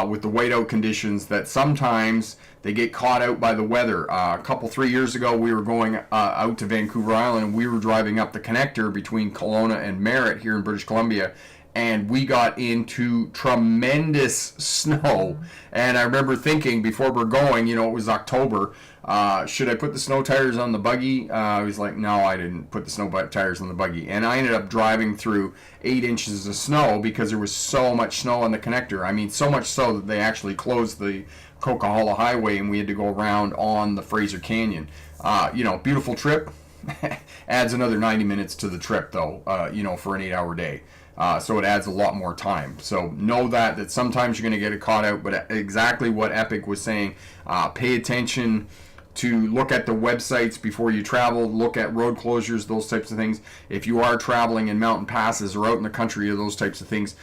with the whiteout conditions, that sometimes they get caught out by the weather. A couple, 3 years ago, we were going out to Vancouver Island, and we were driving up the connector between Kelowna and Merritt here in British Columbia, and we got into tremendous snow. And I remember thinking before we're going, it was October, should I put the snow tires on the buggy? I was like, no, I didn't put the snow tires on the buggy. And I ended up driving through 8 inches of snow because there was so much snow on the connector. I mean, so much so that they actually closed the Coca-Cola Highway and we had to go around on the Fraser Canyon. Beautiful trip. Adds another 90 minutes to the trip, though, for an 8-hour day. So it adds a lot more time. So know that sometimes you're going to get caught out, but exactly what Epic was saying, pay attention to look at the websites before you travel, look at road closures, those types of things. If you are traveling in mountain passes or out in the country or those types of things,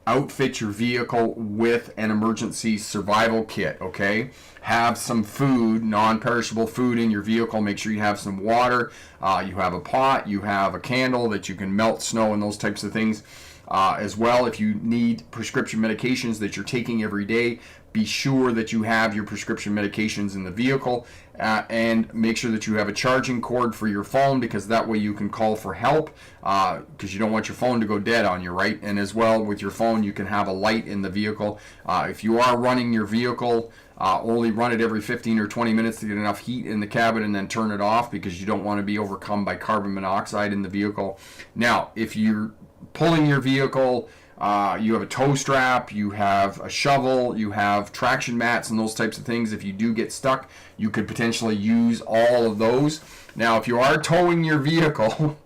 outfit your vehicle with an emergency survival kit, okay? Have some food, non-perishable food in your vehicle. Make sure you have some water, you have a pot, you have a candle that you can melt snow and those types of things. As well, if you need prescription medications that you're taking every day, be sure that you have your prescription medications in the vehicle, and make sure that you have a charging cord for your phone, because that way you can call for help, because you don't want your phone to go dead on you, right? And as well, with your phone, you can have a light in the vehicle. If you are running your vehicle, only run it every 15 or 20 minutes to get enough heat in the cabin, and then turn it off, because you don't want to be overcome by carbon monoxide in the vehicle. Now, if you're pulling your vehicle, you have a tow strap, you have a shovel, you have traction mats and those types of things. If you do get stuck, you could potentially use all of those. Now, if you are towing your vehicle,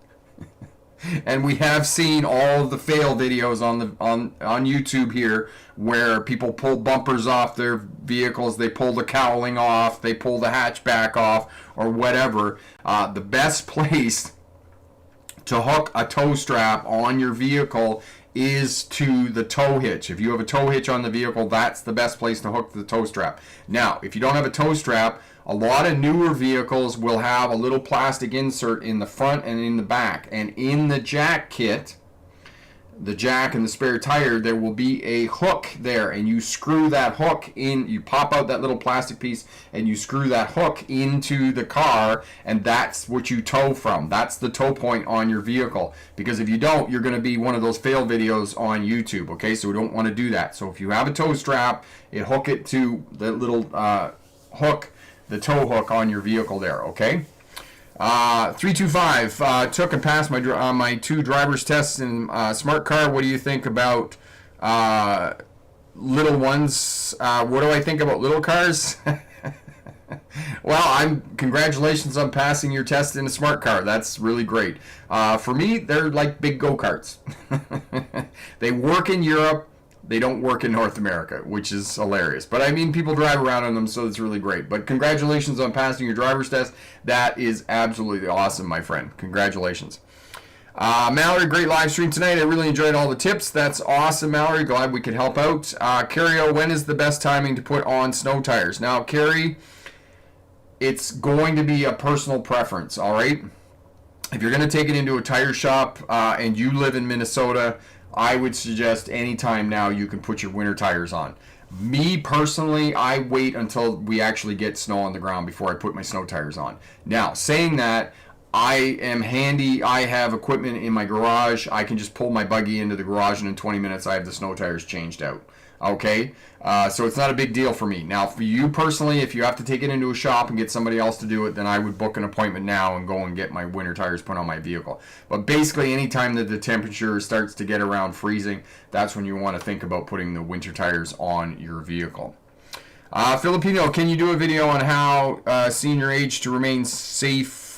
and we have seen all of the fail videos on YouTube here, where people pull bumpers off their vehicles, they pull the cowling off, they pull the hatchback off, or whatever. The best place to hook a tow strap on your vehicle is to the tow hitch. If you have a tow hitch on the vehicle, that's the best place to hook the tow strap. Now, if you don't have a tow strap, a lot of newer vehicles will have a little plastic insert in the front and in the back. And in the jack kit, the jack and the spare tire, there will be a hook there, and you screw that hook in. You pop out that little plastic piece and you screw that hook into the car, and that's what you tow from. That's the tow point on your vehicle, because if you don't, you're going to be one of those fail videos on YouTube. Okay, so we don't want to do that. So if you have a tow strap, hook it to the little hook, the tow hook on your vehicle there. Okay. 325, took and passed my 2 driver's tests in smart car. What do you think about little ones? What do I think about little cars? Well, congratulations on passing your test in a smart car. That's really great. For me, they're like big go-karts. They work in Europe. They don't work in North America, which is hilarious. But I mean, people drive around on them, so it's really great. But congratulations on passing your driver's test. That is absolutely awesome, my friend. Congratulations. Mallory, great live stream tonight. I really enjoyed all the tips. That's awesome, Mallory. Glad we could help out. Carrie, when is the best timing to put on snow tires? Now, Carrie, it's going to be a personal preference, all right? If you're going to take it into a tire shop and you live in Minnesota, I would suggest anytime now you can put your winter tires on. Me personally, I wait until we actually get snow on the ground before I put my snow tires on. Now, saying that, I am handy. I have equipment in my garage. I can just pull my buggy into the garage, and in 20 minutes I have the snow tires changed out. Okay? So it's not a big deal for me. Now, for you personally, if you have to take it into a shop and get somebody else to do it, then I would book an appointment now and go and get my winter tires put on my vehicle. But basically, anytime that the temperature starts to get around freezing, that's when you want to think about putting the winter tires on your vehicle. Filipino, can you do a video on how senior age to remain safe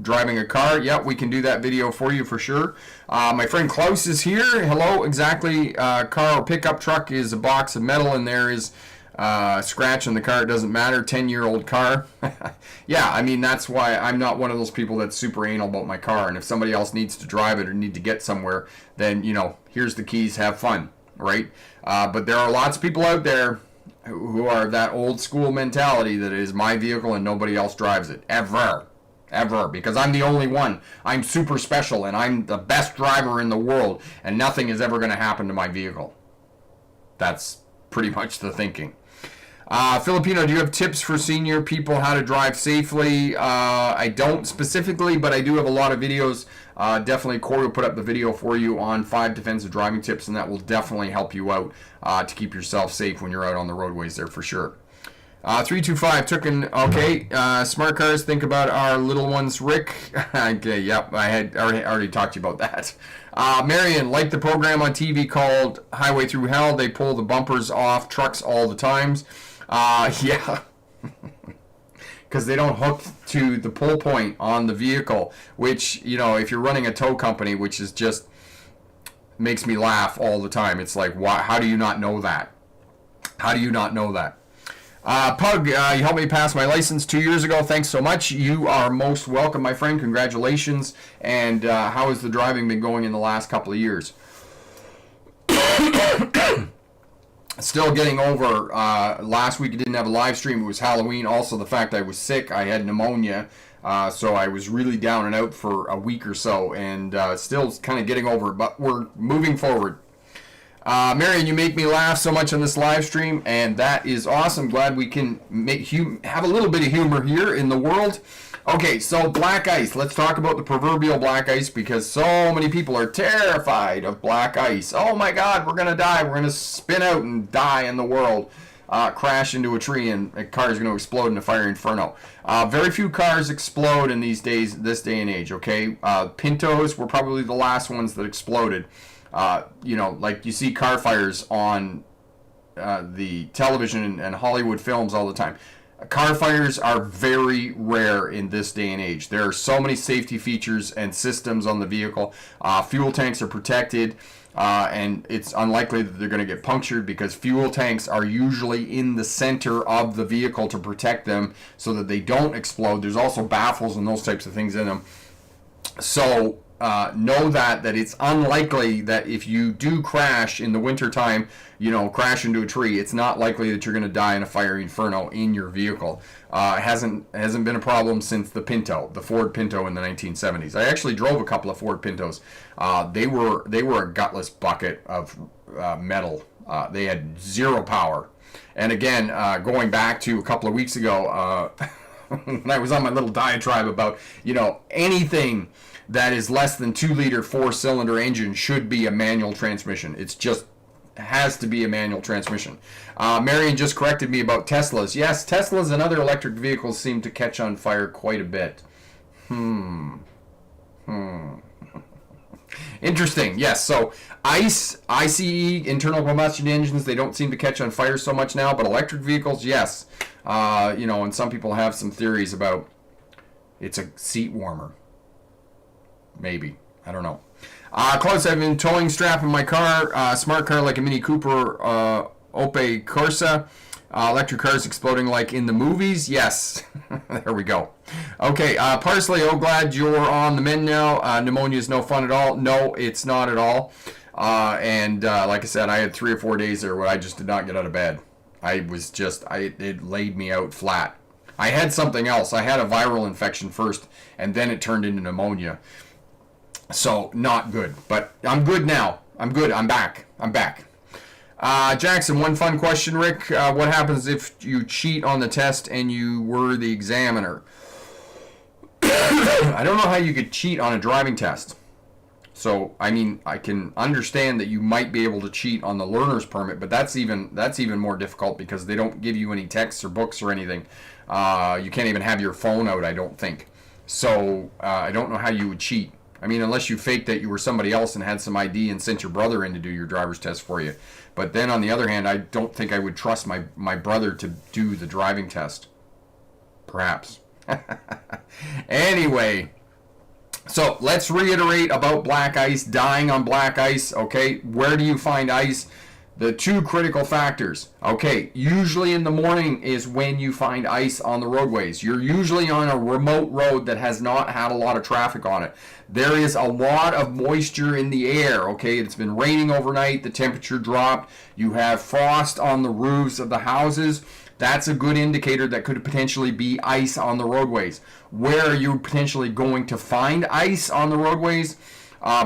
driving a car? Yep, we can do that video for you for sure. My friend Klaus is here. Hello. Exactly. Car or pickup truck is a box of metal, and there is a scratch on the car. It doesn't matter. 10-year-old car. Yeah, I mean, that's why I'm not one of those people that's super anal about my car. And if somebody else needs to drive it or need to get somewhere, then, here's the keys. Have fun, right? But there are lots of people out there who are that old school mentality that it is my vehicle and nobody else drives it. Ever. Because I'm the only one. I'm super special and I'm the best driver in the world and nothing is ever going to happen to my vehicle. That's pretty much the thinking. Filipino, do you have tips for senior people how to drive safely? I don't specifically, but I do have a lot of videos. Definitely, Corey will put up the video for you on 5 defensive driving tips, and that will definitely help you out to keep yourself safe when you're out on the roadways there for sure. 325 took an okay. Smart cars, think about our little ones, Rick. Okay, yep, I had already talked to you about that. Marion, like the program on TV called Highway Through Hell, they pull the bumpers off trucks all the times. Yeah. Because they don't hook to the pull point on the vehicle, which, you know, if you're running a tow company, which is just makes me laugh all the time. It's like, why? How do you not know that? How do you not know that? Pug, you helped me pass my license 2 years ago. Thanks so much. You are most welcome, my friend. Congratulations. And how has the driving been going in the last couple of years? Still getting over. Last week I didn't have a live stream. It was Halloween. Also, the fact I was sick. I had pneumonia. So I was really down and out for a week or so. And still kind of getting over it. But we're moving forward. Marion, you make me laugh so much on this live stream, and that is awesome. Glad we can have a little bit of humor here in the world. Okay, so black ice. Let's talk about the proverbial black ice, because so many people are terrified of black ice. Oh my God, we're going to die. We're going to spin out and die in the world. Crash into a tree, and a car is going to explode in a fire inferno. Very few cars explode in this day and age, okay? Pintos were probably the last ones that exploded. You know, like you see car fires on the television and Hollywood films all the time. Car fires are very rare in this day and age. There are so many safety features and systems on the vehicle. Fuel tanks are protected, and it's unlikely that they're going to get punctured, because fuel tanks are usually in the center of the vehicle to protect them so that they don't explode. There's also baffles and those types of things in them. So know that it's unlikely that if you do crash in the wintertime, you know, crash into a tree, it's not likely that you're going to die in a fiery inferno in your vehicle. It hasn't been a problem since the Pinto, the Ford Pinto in the 1970s. I actually drove a couple of Ford Pintos. They were a gutless bucket of metal. They had zero power. And again, going back to a couple of weeks ago, when I was on my little diatribe about, you know, anything that is less than 2-liter 4-cylinder engine should be a manual transmission. It's just has to be a manual transmission. Marion just corrected me about Teslas. Yes, Teslas and other electric vehicles seem to catch on fire quite a bit. Interesting. Yes, so ICE, internal combustion engines, they don't seem to catch on fire so much now, but electric vehicles, yes. You know, and some people have some theories about it's a seat warmer. Maybe. I don't know. Close, I've been towing strap in my car. Smart car like a Mini Cooper Opel Corsa. Electric cars exploding like in the movies. Yes. There we go. Okay. Parsley, glad you're on the mend now. Pneumonia is no fun at all. No, it's not at all. And like I said, I had 3 or 4 days there where I just did not get out of bed. It laid me out flat. I had something else. I had a viral infection first, and then it turned into pneumonia. So, not good. But I'm good now. I'm good. I'm back. Jackson, one fun question, Rick. What happens if you cheat on the test and you were the examiner? I don't know how you could cheat on a driving test. So, I mean, I can understand that you might be able to cheat on the learner's permit, but that's even more difficult because they don't give you any texts or books or anything. You can't even have your phone out, I don't think. So, I don't know how you would cheat. I mean, unless you faked that you were somebody else and had some ID and sent your brother in to do your driver's test for you. But then on the other hand, I don't think I would trust my brother to do the driving test. Perhaps. Anyway, so let's reiterate about black ice, dying on black ice, okay? Where do you find ice? The 2 critical factors. Okay, usually in the morning is when you find ice on the roadways. You're usually on a remote road that has not had a lot of traffic on it. There is a lot of moisture in the air, okay? It's been raining overnight, the temperature dropped, you have frost on the roofs of the houses. That's a good indicator that could potentially be ice on the roadways. Where are you potentially going to find ice on the roadways?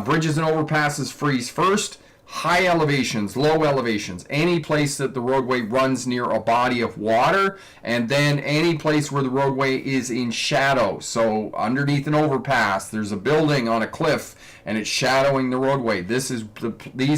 Bridges and overpasses freeze first. high elevations, low elevations, any place that the roadway runs near a body of water, and then any place where the roadway is in shadow. So underneath an overpass, there's a building on a cliff and it's shadowing the roadway. These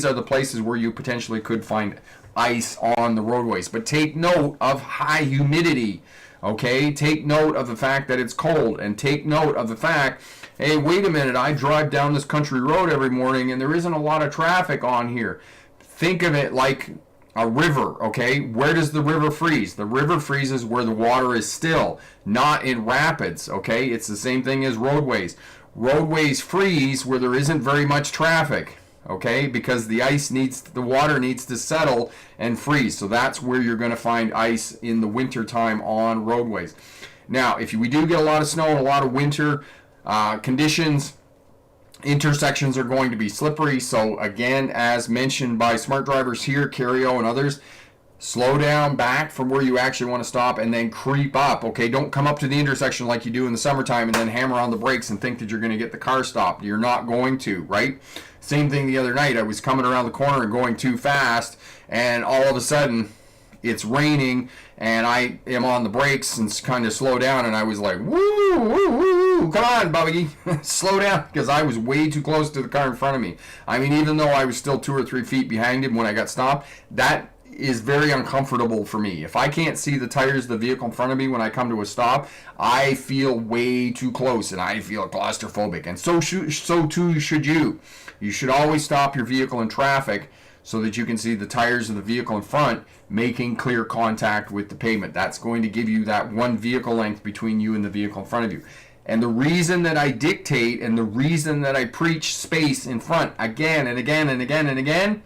are the places where you potentially could find ice on the roadways. But take note of high humidity. Okay, take note of the fact that it's cold, and take note of the fact, hey, wait a minute, I drive down this country road every morning and there isn't a lot of traffic on here. Think of it like a river, okay? Where does the river freeze? The river freezes where the water is still, not in rapids, okay? It's the same thing as roadways. Roadways freeze where there isn't very much traffic, okay? Because the water needs to settle and freeze. So that's where you're going to find ice in the winter time on roadways. Now, if we do get a lot of snow and a lot of winter conditions, intersections are going to be slippery. So again, as mentioned by smart drivers here, Cario and others, slow down back from where you actually want to stop and then creep up. Okay, don't come up to the intersection like you do in the summertime and then hammer on the brakes and think that you're going to get the car stopped. You're not going to, right? Same thing the other night. I was coming around the corner and going too fast, and all of a sudden it's raining and I am on the brakes and kind of slow down, and I was like, woo, woo, woo, come on, Bubby, slow down, because I was way too close to the car in front of me. I mean, even though I was still 2 or 3 feet behind him when I got stopped, that is very uncomfortable for me. If I can't see the tires of the vehicle in front of me when I come to a stop, I feel way too close and I feel claustrophobic. And so too should you. You should always stop your vehicle in traffic so that you can see the tires of the vehicle in front making clear contact with the pavement. That's going to give you that one vehicle length between you and the vehicle in front of you. And the reason that I dictate and the reason that I preach space in front again and again and again and again,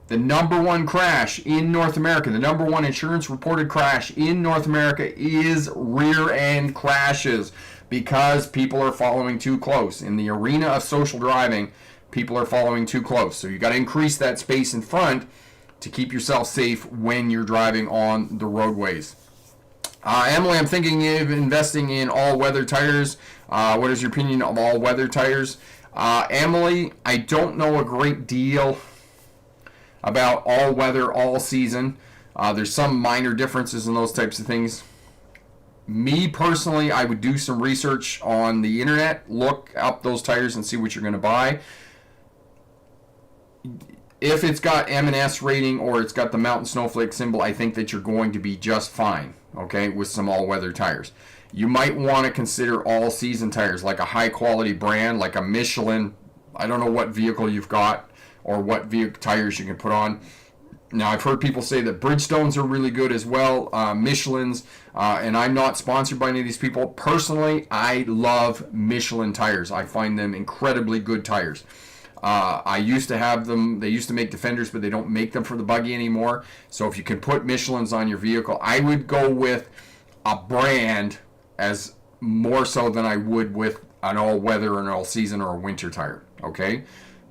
the number one crash in North America, the number one insurance reported crash in North America is rear end crashes, because people are following too close. In the arena of social driving, people are following too close. So you got to increase that space in front to keep yourself safe when you're driving on the roadways. Emily, I'm thinking of investing in all-weather tires. What is your opinion of all-weather tires? Emily, I don't know a great deal about all-weather, all-season. There's some minor differences in those types of things. Me personally, I would do some research on the internet, look up those tires and see what you're going to buy. If it's got M&S rating or it's got the mountain snowflake symbol, I think that you're going to be just fine, okay, with some all-weather tires. You might want to consider all-season tires, like a high-quality brand, like a Michelin. I don't know what vehicle you've got or what vehicle tires you can put on. Now, I've heard people say that Bridgestones are really good as well, Michelins, and I'm not sponsored by any of these people. Personally, I love Michelin tires. I find them incredibly good tires. I used to have them. They used to make Defenders, but they don't make them for the buggy anymore. So if you can put Michelins on your vehicle, I would go with a brand as more so than I would with an all-weather, an all-season, or a winter tire, okay?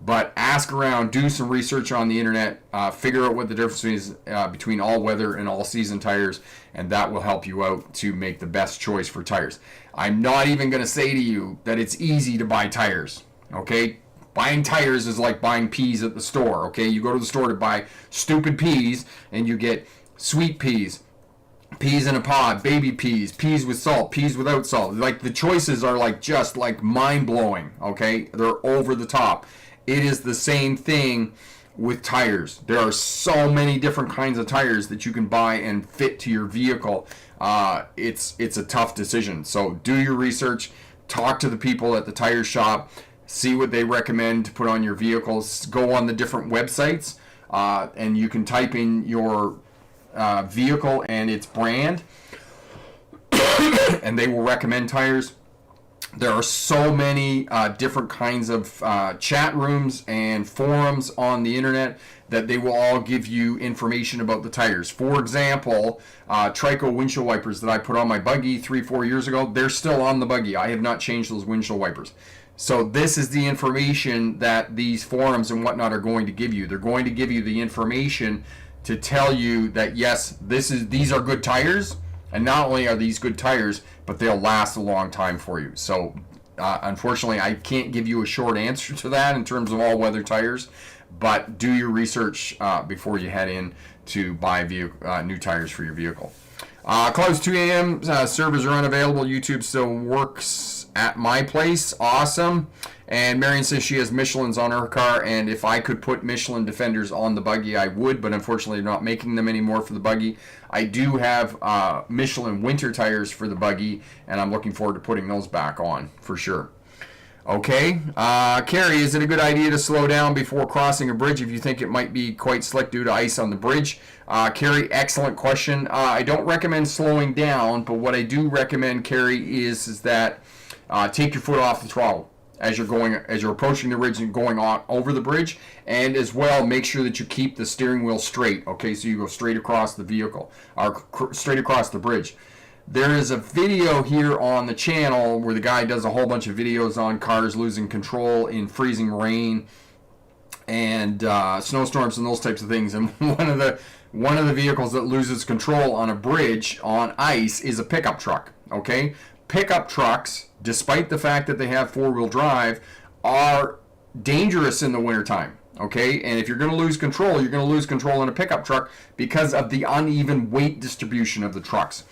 But ask around, do some research on the internet, figure out what the difference is between all-weather and all-season tires, and that will help you out to make the best choice for tires. I'm not even going to say to you that it's easy to buy tires, okay? Buying tires is like buying peas at the store, okay? You go to the store to buy stupid peas, and you get sweet peas, peas in a pod, baby peas, peas with salt, peas without salt. Like, the choices are like just like mind-blowing, okay? They're over the top. It is the same thing with tires. There are so many different kinds of tires that you can buy and fit to your vehicle. It's a tough decision. So do your research, talk to the people at the tire shop, see what they recommend to put on your vehicles. Go on the different websites, and you can type in your vehicle and its brand, and they will recommend tires. There are so many different kinds of chat rooms and forums on the internet that they will all give you information about the tires. For example, Trico windshield wipers that I put on my buggy 3-4 years ago, they're still on the buggy. I have not changed those windshield wipers. So this is the information that these forums and whatnot are going to give you. They're going to give you the information to tell you that, yes, these are good tires, and not only are these good tires, but they'll last a long time for you. So unfortunately, I can't give you a short answer to that in terms of all-weather tires, but do your research before you head in to buy new tires for your vehicle. Close 2 a.m. Servers are unavailable. YouTube still works at my place. Awesome. And Marion says she has Michelin's on her car, and if I could put Michelin Defenders on the buggy, I would, but unfortunately they're not making them anymore for the buggy. I do have Michelin winter tires for the buggy, and I'm looking forward to putting those back on for sure. Okay, Carrie, is it a good idea to slow down before crossing a bridge if you think it might be quite slick due to ice on the bridge? Carrie, excellent question. I don't recommend slowing down, but what I do recommend, Carrie, is that take your foot off the throttle as you're approaching the bridge and going on over the bridge, and as well make sure that you keep the steering wheel straight. Okay, so you go straight across the vehicle or straight across the bridge. There is a video here on the channel where the guy does a whole bunch of videos on cars losing control in freezing rain and snowstorms and those types of things. And one of the vehicles that loses control on a bridge on ice is a pickup truck. Okay, pickup trucks, despite the fact that they have four-wheel drive, are dangerous in the wintertime. Okay, and if you're going to lose control, you're going to lose control in a pickup truck because of the uneven weight distribution of the trucks.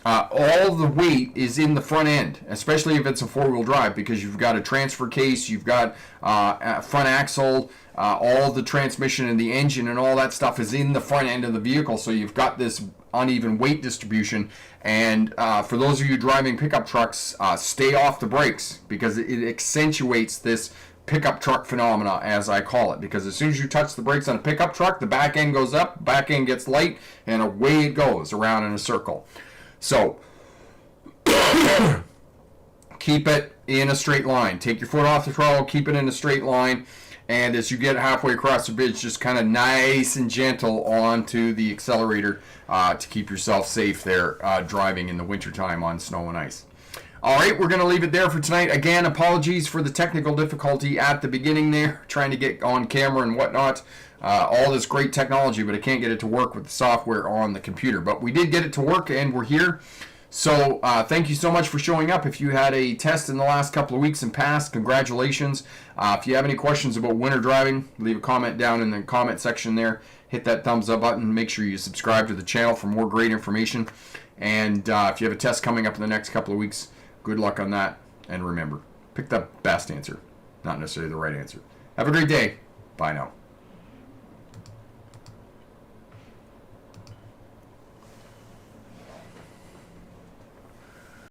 All the weight is in the front end, especially if it's a four-wheel drive, because you've got a transfer case, you've got a front axle, all the transmission and the engine and all that stuff is in the front end of the vehicle, so you've got this uneven weight distribution. And for those of you driving pickup trucks, stay off the brakes, because it accentuates this pickup truck phenomena, as I call it, because as soon as you touch the brakes on a pickup truck, the back end goes up, back end gets light, and away it goes around in a circle. So keep it in a straight line. Take your foot off the throttle, keep it in a straight line, and as you get halfway across the bridge, just kind of nice and gentle onto the accelerator to keep yourself safe there driving in the wintertime on snow and ice. All right, we're going to leave it there for tonight. Again, apologies for the technical difficulty at the beginning there, trying to get on camera and whatnot. All this great technology, but I can't get it to work with the software on the computer. But we did get it to work, and we're here. So thank you so much for showing up. If you had a test in the last couple of weeks and past, congratulations. If you have any questions about winter driving, leave a comment down in the comment section there. Hit that thumbs up button. Make sure you subscribe to the channel for more great information. And if you have a test coming up in the next couple of weeks, good luck on that. And remember, pick the best answer, not necessarily the right answer. Have a great day. Bye now.